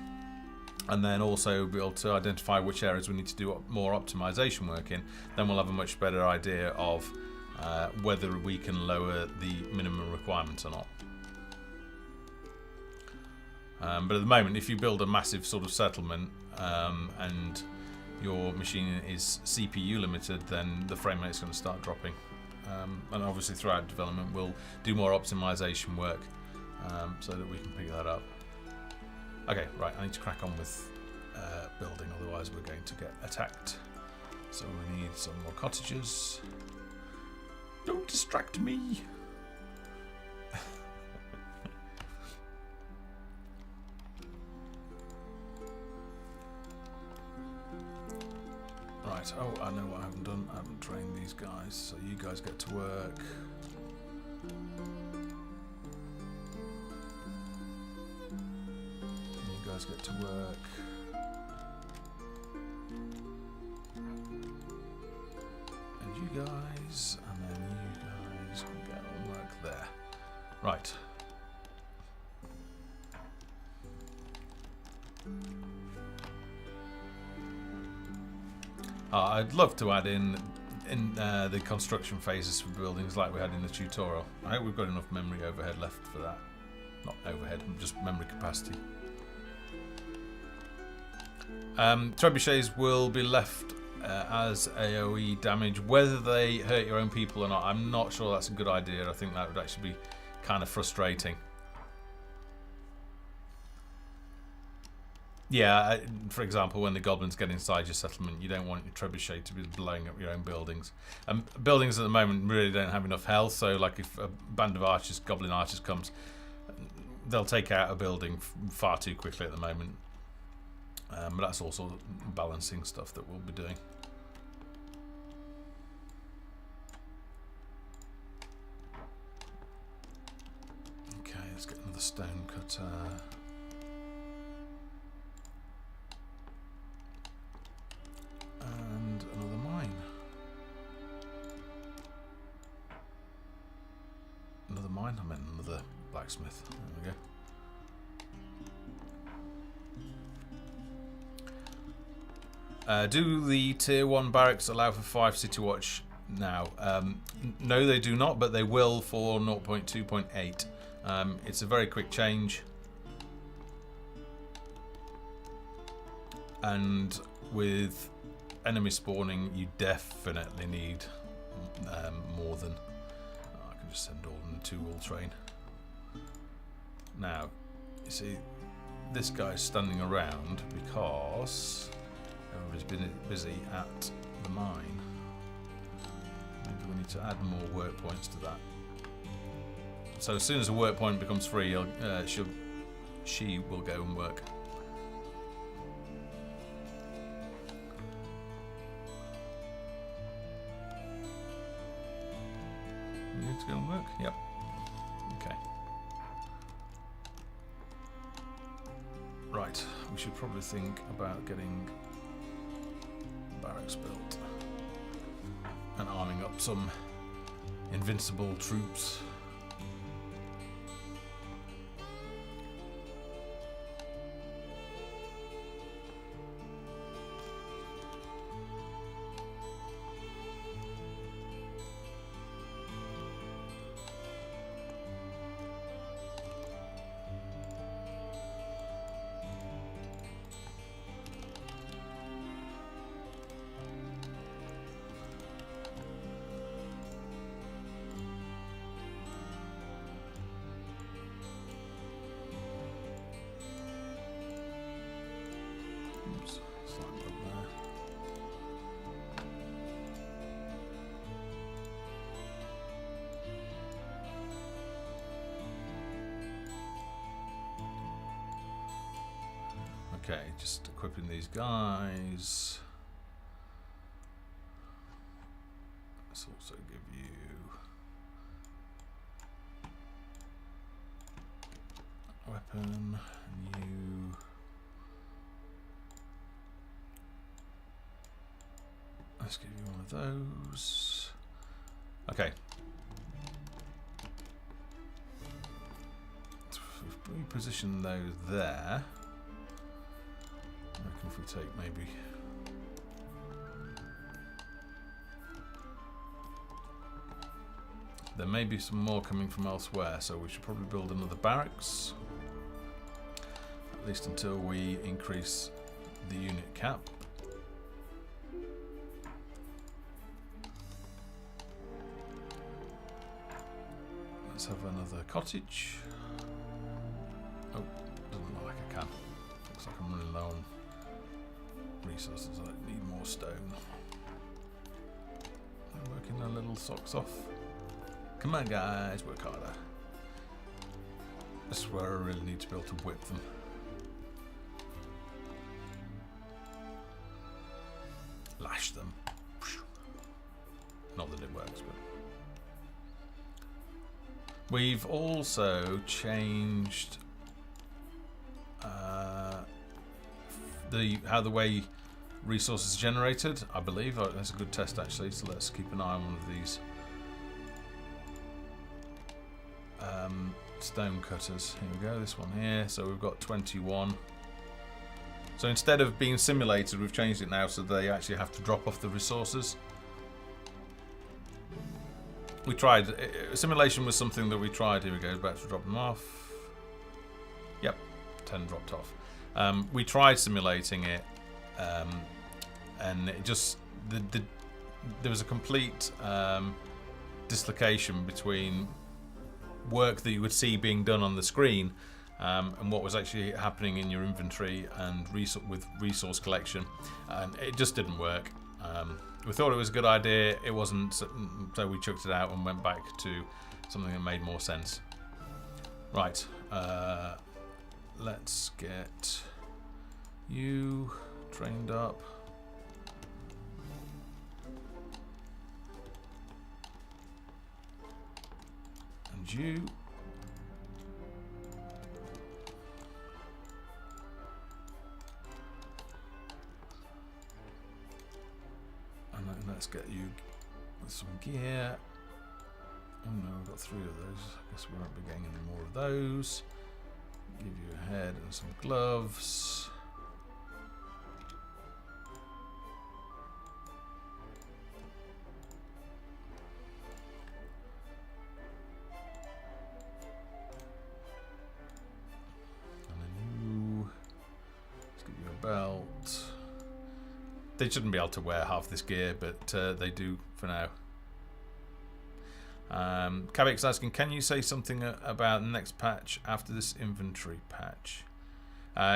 and then also be able to identify which areas we need to do more optimization work in, then we'll have a much better idea of whether we can lower the minimum requirements or not. But at the moment, if you build a massive sort of settlement and your machine is CPU limited, then the frame rate is going to start dropping. And obviously throughout development we'll do more optimization work so that we can pick that up. Okay, right, I need to crack on with building, otherwise we're going to get attacked. So we need some more cottages. Don't distract me! Right, oh, I know what I haven't done. I haven't trained these guys, so you guys get to work. You guys get to work. And you guys, and then you guys can get on work there. Right. I'd love to add in the construction phases for buildings like we had in the tutorial. I hope we've got enough memory overhead left for that. Not overhead, just memory capacity. Trebuchets will be left as AoE damage. Whether they hurt your own people or not, I'm not sure that's a good idea. I think that would actually be kind of frustrating. Yeah, for example, when the goblins get inside your settlement, you don't want your trebuchet to be blowing up your own buildings. Buildings at the moment really don't have enough health, so like if a band of archers, goblin archers comes, they'll take out a building far too quickly at the moment. But that's also balancing stuff that we'll be doing. Okay, let's get stone cutter. And another mine. Another mine? I meant another blacksmith. There we go. Do the tier 1 barracks allow for 5 city watch now? No, they do not, but they will for 0.2.8. It's a very quick change. And with enemy spawning, you definitely need more than... I can just send all in the 2-wall train. Now, you see, this guy's standing around because everybody's been busy at the mine. Maybe we need to add more work points to that. So as soon as a work point becomes free, she will go and work. You need to go and work? Yep. Okay. Right, we should probably think about getting barracks built and arming up some invincible troops. Okay, just equipping these guys. Let's also give you a weapon, and you let's give you one of those. Okay. So if we position those there, I reckon if we take maybe there may be some more coming from elsewhere, so we should probably build another barracks, at least until we increase the unit cap. Let's have another cottage. Oh, doesn't look like I can. Looks like I'm running low on resources. I need more stone. I'm working their little socks off. Come on, guys, work harder. This is where I really need to be able to whip them. Lash them. Not that it works, but we've also changed how the way resources are generated, I believe. That's a good test actually, so let's keep an eye on one of these stone cutters. Here we go, this one here. So we've got 21. So instead of being simulated, we've changed it now so they actually have to drop off the resources. We tried, simulation was something that we tried. Here we go, about to drop them off. Yep, 10 dropped off. We tried simulating it, and it just there was a complete dislocation between work that you would see being done on the screen and what was actually happening in your inventory and with resource collection, and it just didn't work. We thought it was a good idea, it wasn't, so we chucked it out and went back to something that made more sense. Right, let's get you trained up. And you. let's get you with some gear. Oh no, we've got 3 of those. I guess we won't be getting any more of those. Give you a head and some gloves. Belt. They shouldn't be able to wear half this gear, but they do for now. Kabik's asking, can you say something about the next patch after this inventory patch?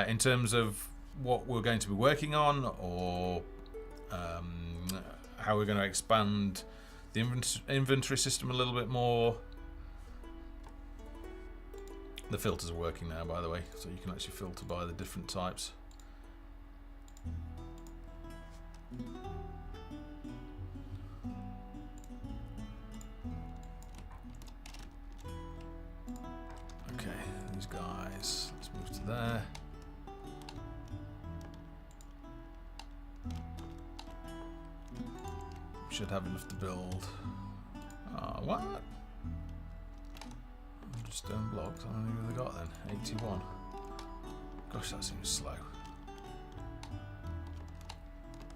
In terms of what we're going to be working on, or how we're going to expand the inventory system a little bit more. The filters are working now, by the way, so you can actually filter by the different types. Okay, these guys, let's move to there. Should have enough to build. What? 100 stone blocks, how many have they got then? 81. Gosh, that seems slow.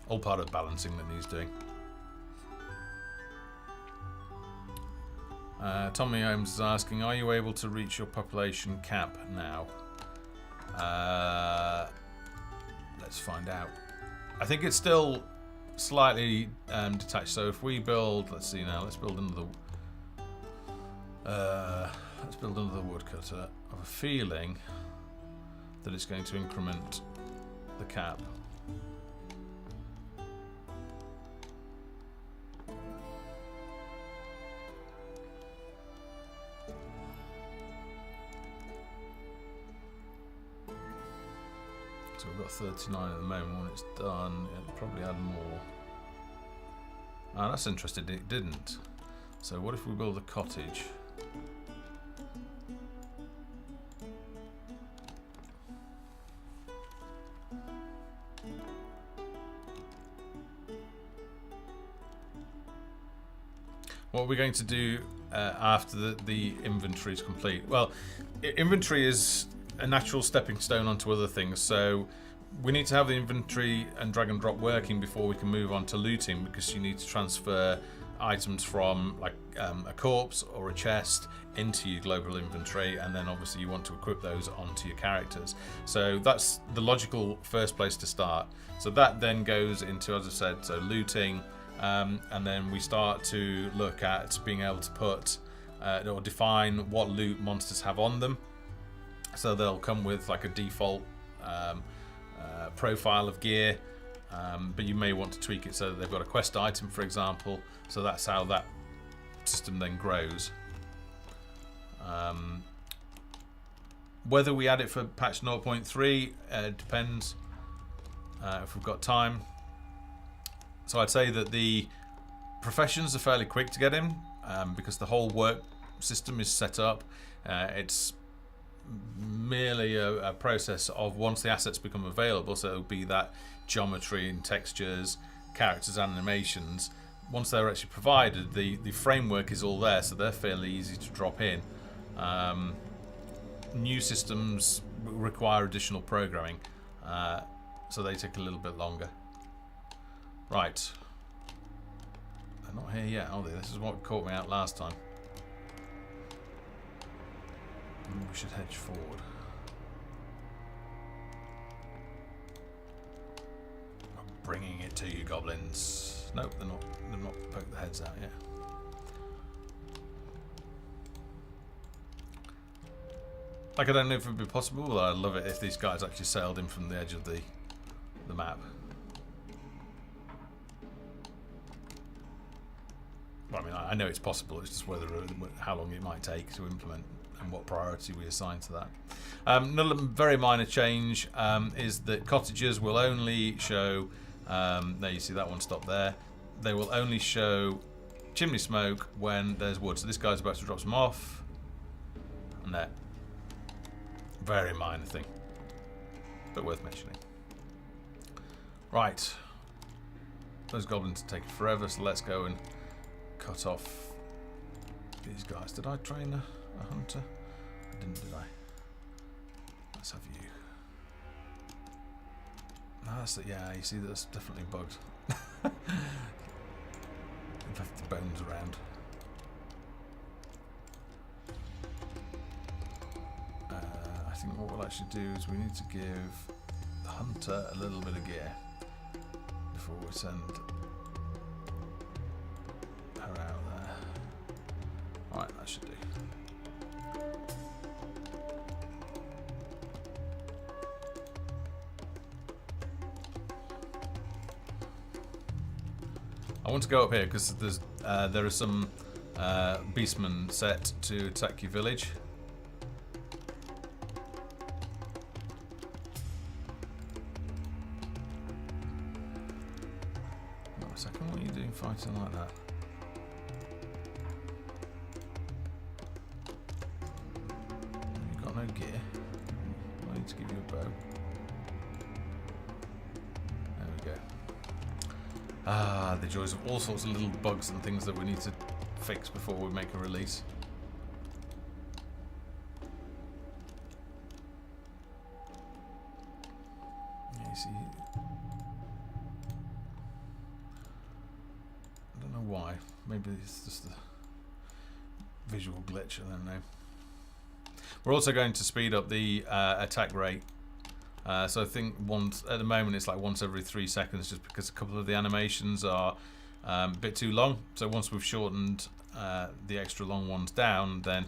All part of the balancing that needs doing. Tommy Holmes is asking, are you able to reach your population cap now? Let's find out. I think it's still slightly detached. So if we build, let's see now, let's build another woodcutter. I have a feeling that it's going to increment the cap. So we've got 39 at the moment. When it's done, it'll probably add more. Ah, that's interesting. It didn't. So what if we build a cottage? What are we going to do after the inventory is complete? Well, inventory is a natural stepping stone onto other things, so we need to have the inventory and drag and drop working before we can move on to looting, because you need to transfer items from like a corpse or a chest into your global inventory, and then obviously you want to equip those onto your characters. So that's the logical first place to start. So that then goes into, as I said, so looting, and then we start to look at being able to put or define what loot monsters have on them. So they'll come with like a default profile of gear, but you may want to tweak it so that they've got a quest item, for example. So that's how that system then grows. Whether we add it for patch 0.3 depends if we've got time. So I'd say that the professions are fairly quick to get in, because the whole work system is set up. It's merely a process of once the assets become available, so it'll be that geometry and textures, characters, animations. Once they're actually provided, the framework is all there, so they're fairly easy to drop in. New systems require additional programming, so they take a little bit longer. Right, they're not here yet, are they? This is what caught me out last time. We should hedge forward. I'm bringing it to you, goblins. Nope, they're not poked their heads out yet. Like, I don't know if it would be possible, but I'd love it if these guys actually sailed in from the edge of the map. Well, I mean, I know it's possible. It's just whether how long it might take to implement and what priority we assign to that. Another very minor change is that cottages will only show. There, you see that one stop there. They will only show chimney smoke when there's wood. So this guy's about to drop some off, and there. Very minor thing, but worth mentioning. Right. those goblins are taking forever, so let's go and cut off these guys. Did I train a hunter? I didn't, did I? Let's have you. No, that's it. Yeah, you see, that's definitely bugged. They've left the bones around. I think what we'll actually do is we need to give the hunter a little bit of gear before we send her out there. Alright, that should do. I want to go up here because there are some beastmen set to attack your village. Wait a second, what are you doing fighting like that? You've got no gear. I need to give you a bow. There we go. Ah, the joys of all sorts of little bugs and things that we need to fix before we make a release. Yeah, you see, I don't know why. Maybe it's just the visual glitch, I don't know. We're also going to speed up the attack rate. So I think at the moment it's like once every 3 seconds, just because a couple of the animations are a bit too long. So once we've shortened the extra long ones down, then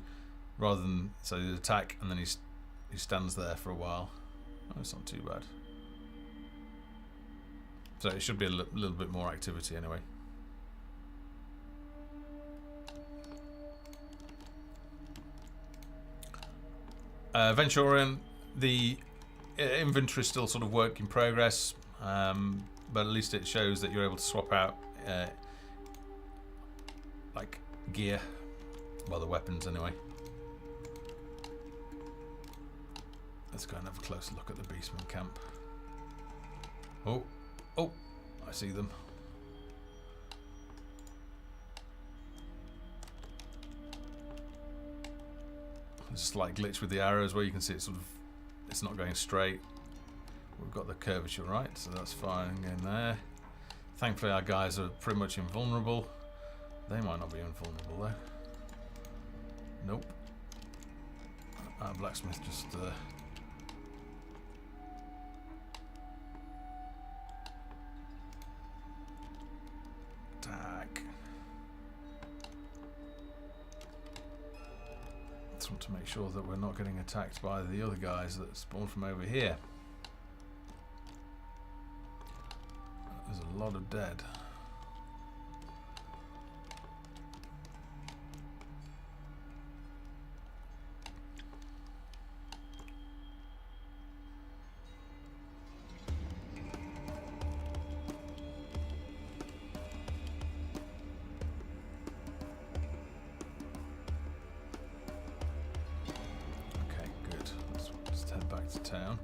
rather than so the attack and then he stands there for a while. Oh, it's not too bad. So it should be a little bit more activity anyway. Venturian, the inventory is still sort of work in progress, but at least it shows that you're able to swap out like gear, well, the weapons anyway. Let's go and have a closer look at the beastman camp. Oh, I see them. There's a slight glitch with the arrows where you can see it's not going straight. We've got the curvature right, so that's fine in there. Thankfully our guys are pretty much invulnerable. They might not be invulnerable though. Nope. Our blacksmith just attack. Just want to make sure that we're not getting attacked by the other guys that spawn from over here. There's a lot of dead. Okay, good. Let's just head back to town.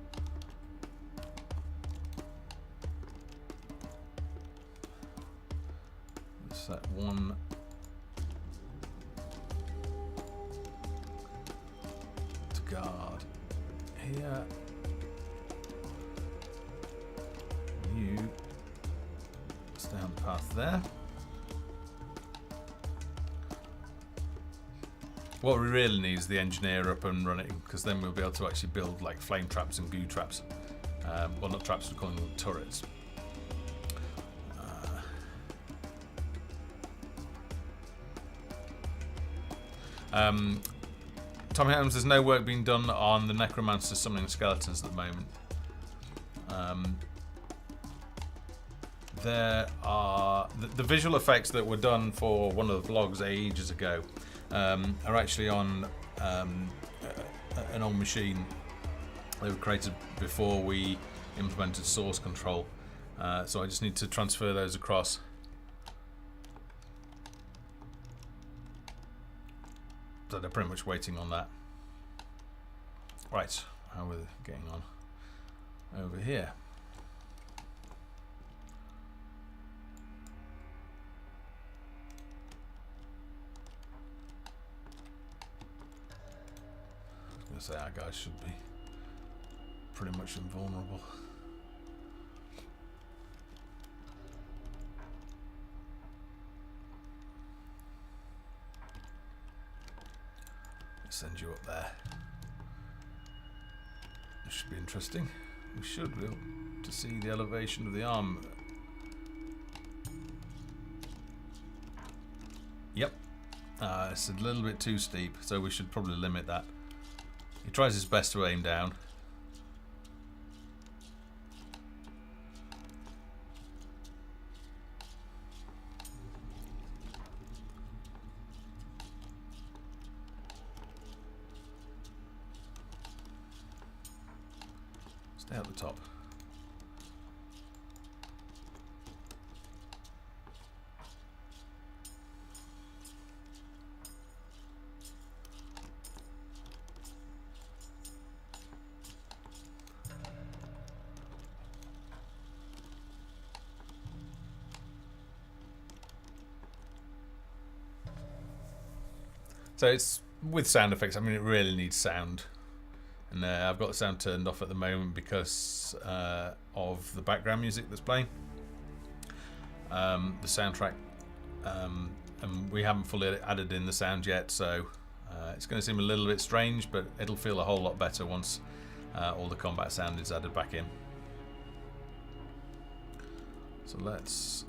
Set one to guard here. You stay on the path there. What we really need is the engineer up and running, because then we'll be able to actually build like flame traps and goo traps. Well, not traps, we're calling them turrets. Tommy Adams, there's no work being done on the necromancer summoning skeletons at the moment. There are the visual effects that were done for one of the vlogs ages ago are actually on an old machine. They were created before we implemented source control, so I just need to transfer those across. So they're pretty much waiting on that. Right, how are we getting on over here? going to say our guys should be pretty much invulnerable. Send you up there. This should be interesting. We should be able to see the elevation of the arm. Yep. It's a little bit too steep, so we should probably limit that. He tries his best to aim down. Stay at the top. So it's with sound effects. I mean, it really needs sound. And I've got the sound turned off at the moment because of the background music that's playing. The soundtrack, and we haven't fully added in the sound yet, so it's going to seem a little bit strange, but it'll feel a whole lot better once all the combat sound is added back in. So let's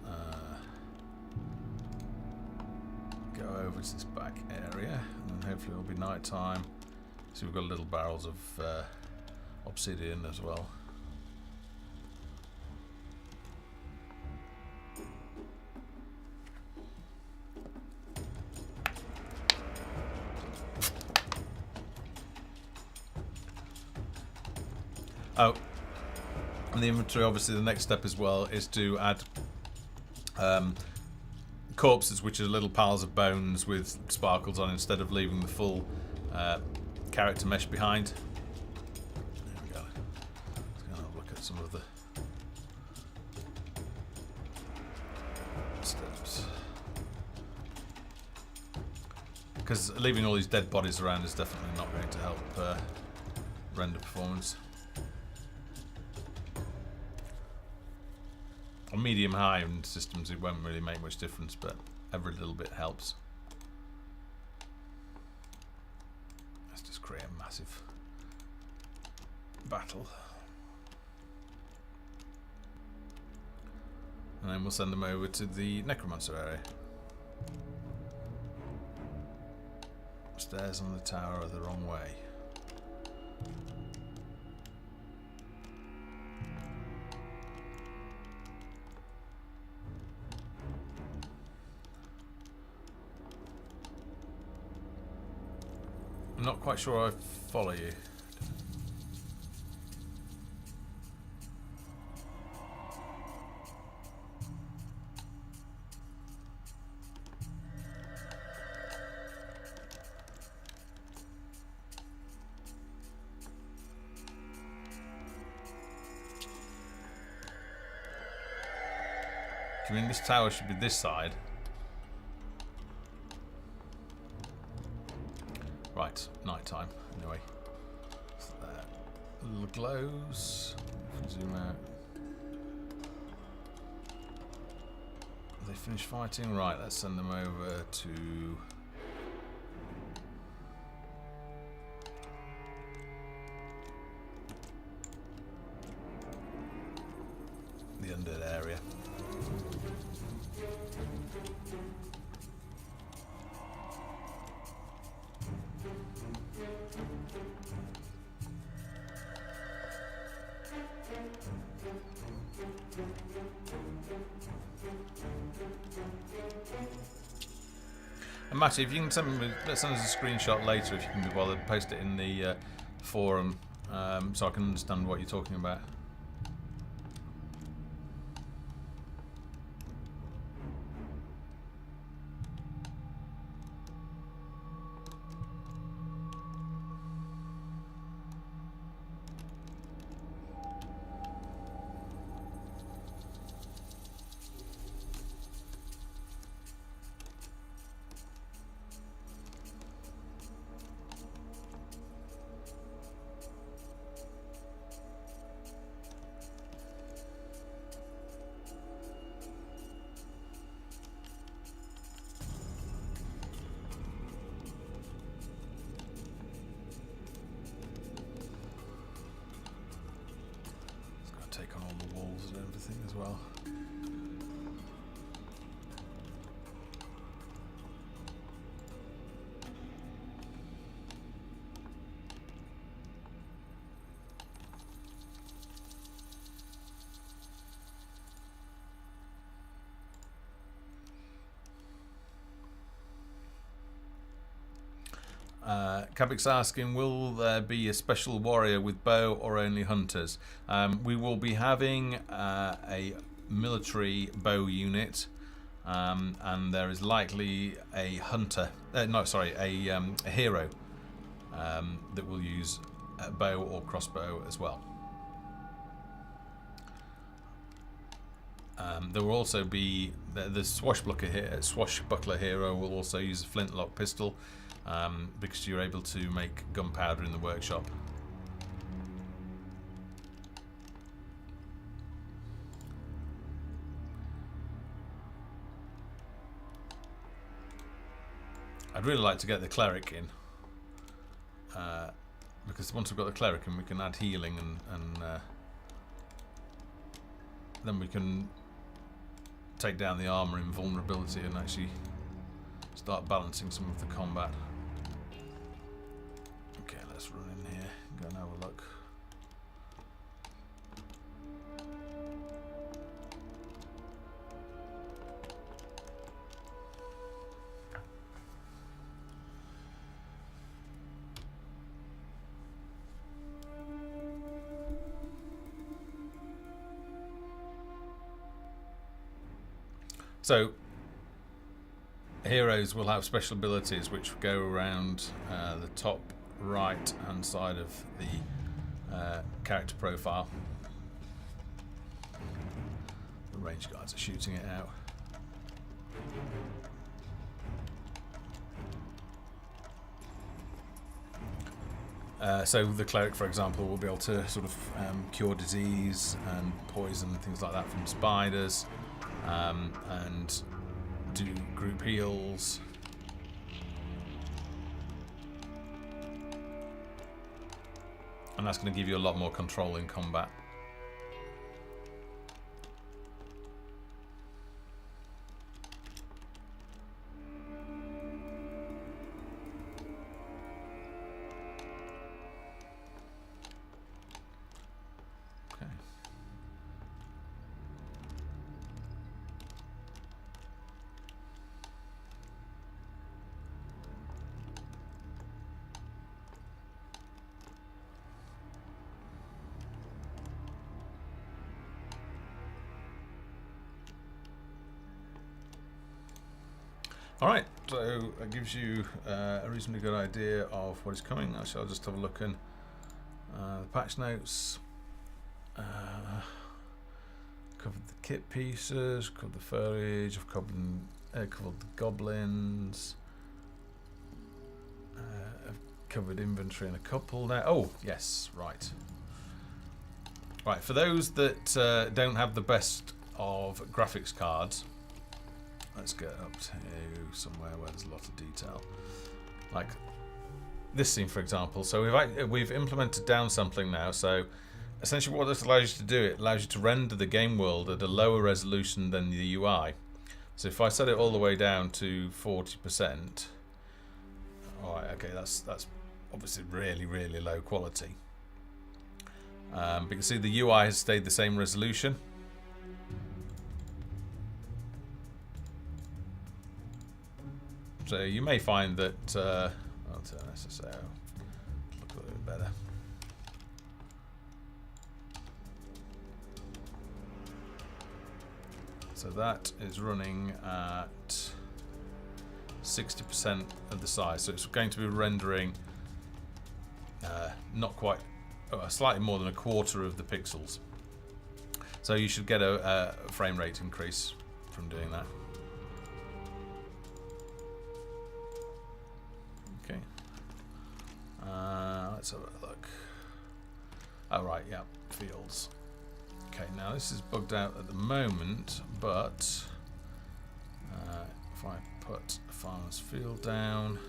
go over to this back area, and then hopefully it'll be night time. So we've got little barrels of obsidian as well. Oh, and the inventory, obviously the next step as well is to add corpses, which are little piles of bones with sparkles on, instead of leaving the full character mesh behind. There we go. Let's go and have a look at some of the steps. Because leaving all these dead bodies around is definitely not going to help render performance. On medium-high end systems it won't really make much difference, but every little bit helps. Let's just create a massive battle. And then we'll send them over to the Necromancer area. Stairs on the tower are the wrong way. I'm not quite sure I follow you. Do you mean this tower should be this side? Right, night time. Anyway, so that little glows. If we zoom out, have they finished fighting? Right, let's send them over to the undead area. And Matty, if you can send us a screenshot later, if you can be bothered, post it in the forum so I can understand what you're talking about. as well. Kabik's asking, will there be a special warrior with bow or only hunters? We will be having a military bow unit, and there is likely a hunter. A hero that will use a bow or crossbow as well. There will also be the swashbuckler hero will also use a flintlock pistol. Because you're able to make gunpowder in the workshop. I'd really like to get the cleric in, because once we've got the cleric in, we can add healing and then we can take down the armor and vulnerability and actually start balancing some of the combat. Okay, let's run in here, go and have a look. So, heroes will have special abilities which go around the top right hand side of the character profile. The range guards are shooting it out. So the cleric, for example, will be able to sort of cure disease and poison and things like that from spiders, and do group heals. And that's going to give you a lot more control in combat. Okay. Alright, so that gives you a reasonably good idea of what is coming. Actually, I'll just have a look in the patch notes. Covered the kit pieces, covered the foliage, I've covered the goblins. I've covered inventory in a couple now. Oh, yes, right. Right, for those that don't have the best of graphics cards, let's get up to somewhere where there's a lot of detail, like this scene, for example. So we've implemented downsampling now. So essentially, what this allows you to do, it allows you to render the game world at a lower resolution than the UI. So if I set it all the way down to 40%, all right, okay, that's obviously really, really low quality. But you can see the UI has stayed the same resolution. So you may find that I'll turn SSO, look a little bit better. So that is running at 60% of the size. So it's going to be rendering not quite, slightly more than a quarter of the pixels. So you should get a frame rate increase from doing that. Okay. Let's have a look. Oh, right, yeah, fields. Okay, now this is bugged out at the moment, but if I put a farmer's field down,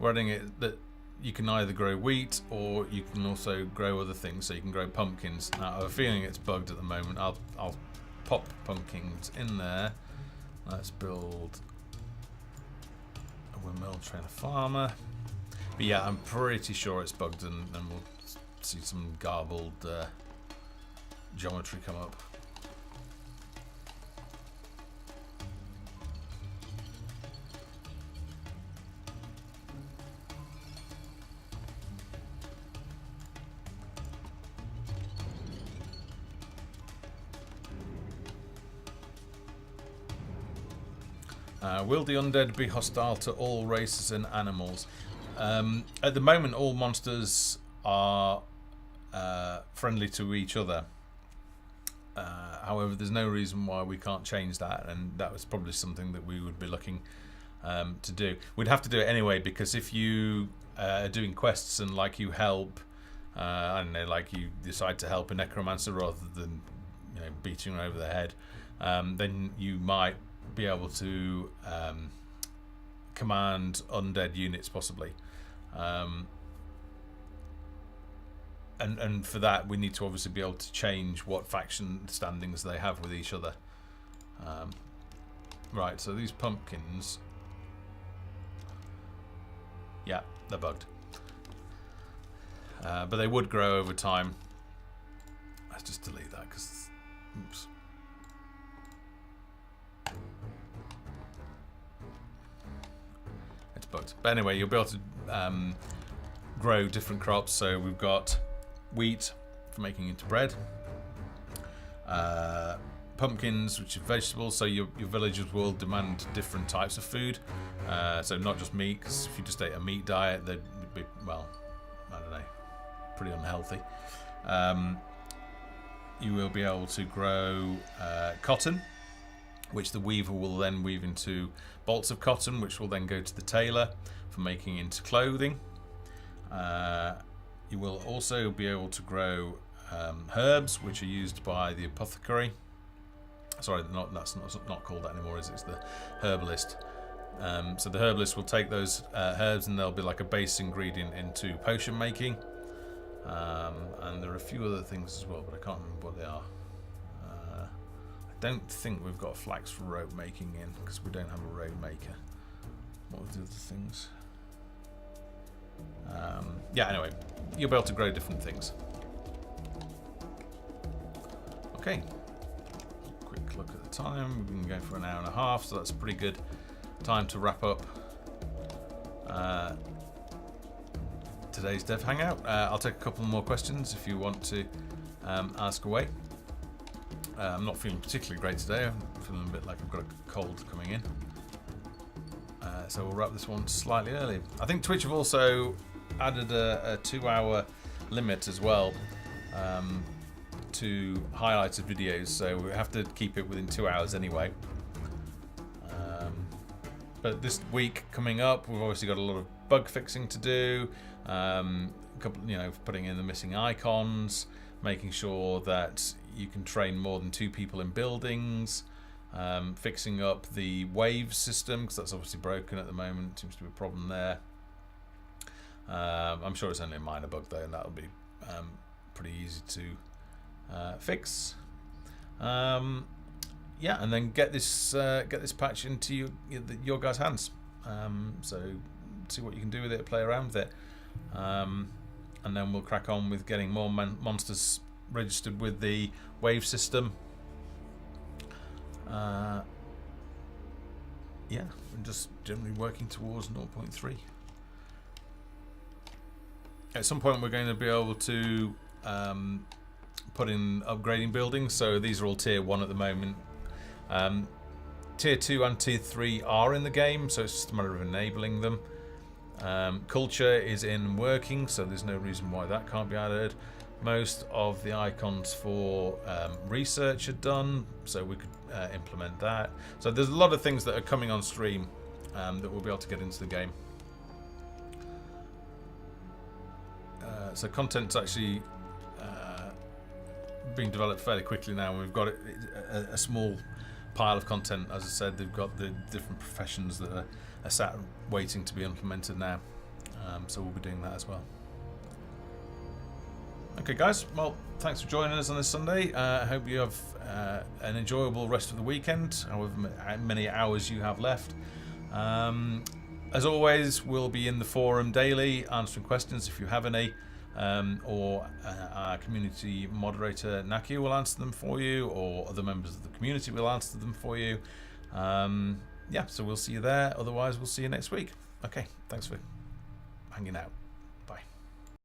we're adding it that you can either grow wheat or you can also grow other things. So you can grow pumpkins. Now, I have a feeling it's bugged at the moment. I'll pop pumpkins in there. Let's build a windmill, train a farmer. But yeah, I'm pretty sure it's bugged, and then we'll see some garbled geometry come up. Will the undead be hostile to all races and animals? At the moment, all monsters are friendly to each other. However, there's no reason why we can't change that, and that was probably something that we would be looking to do. We'd have to do it anyway, because if you are doing quests and like you help, I don't know, like you decide to help a necromancer rather than beating her over the head, then you might be able to command undead units possibly, and for that we need to obviously be able to change what faction standings they have with each other. Right, so these pumpkins, yeah, they're bugged, but they would grow over time. Let's just delete that because oops. But anyway, you'll be able to grow different crops. So we've got wheat for making into bread, pumpkins, which are vegetables. So your villagers will demand different types of food. So not just meat, because if you just ate a meat diet, they'd be, well, I don't know, pretty unhealthy. You will be able to grow cotton, which the weaver will then weave into bolts of cotton, which will then go to the tailor for making into clothing. You will also be able to grow herbs, which are used by the apothecary. Sorry, that's not called that anymore, is it? It's the herbalist. So the herbalist will take those herbs, and they'll be like a base ingredient into potion making. And there are a few other things as well, but I can't remember what they are. Don't think we've got flax for rope making in, because we don't have a rope maker. What were the other things? Yeah, anyway, you'll be able to grow different things. Okay, quick look at the time. We can go for an hour and a half, so that's a pretty good time to wrap up today's Dev Hangout. I'll take a couple more questions if you want to ask away. I'm not feeling particularly great today. I'm feeling a bit like I've got a cold coming in. So we'll wrap this one slightly early. I think Twitch have also added a 2-hour limit as well to highlighted videos, so we have to keep it within 2 hours anyway. But this week coming up, we've obviously got a lot of bug fixing to do. Putting in the missing icons, making sure that you can train more than 2 people in buildings, fixing up the wave system, because that's obviously broken at the moment. Seems to be a problem there. I'm sure it's only a minor bug though, and that'll be pretty easy to fix. Yeah, and then get this patch into your guys' hands. So see what you can do with it, play around with it, and then we'll crack on with getting more monsters registered with the wave system. Yeah, and just generally working towards 0.3. At some point we're going to be able to put in upgrading buildings, so these are all tier 1 at the moment. Tier 2 and tier 3 are in the game, so it's just a matter of enabling them. Culture is in working, so there's no reason why that can't be added. Most of the icons for research are done, so we could implement that. So there's a lot of things that are coming on stream that we'll be able to get into the game. So content's actually being developed fairly quickly now, and we've got a small pile of content. As I said, they've got the different professions that are sat waiting to be implemented now. So we'll be doing that as well. Okay, guys. Well, thanks for joining us on this Sunday. I hope you have an enjoyable rest of the weekend, however many hours you have left. As always, we'll be in the forum daily answering questions if you have any, or our community moderator Naki will answer them for you, or other members of the community will answer them for you. Yeah, so we'll see you there. Otherwise, we'll see you next week. Okay, thanks for hanging out.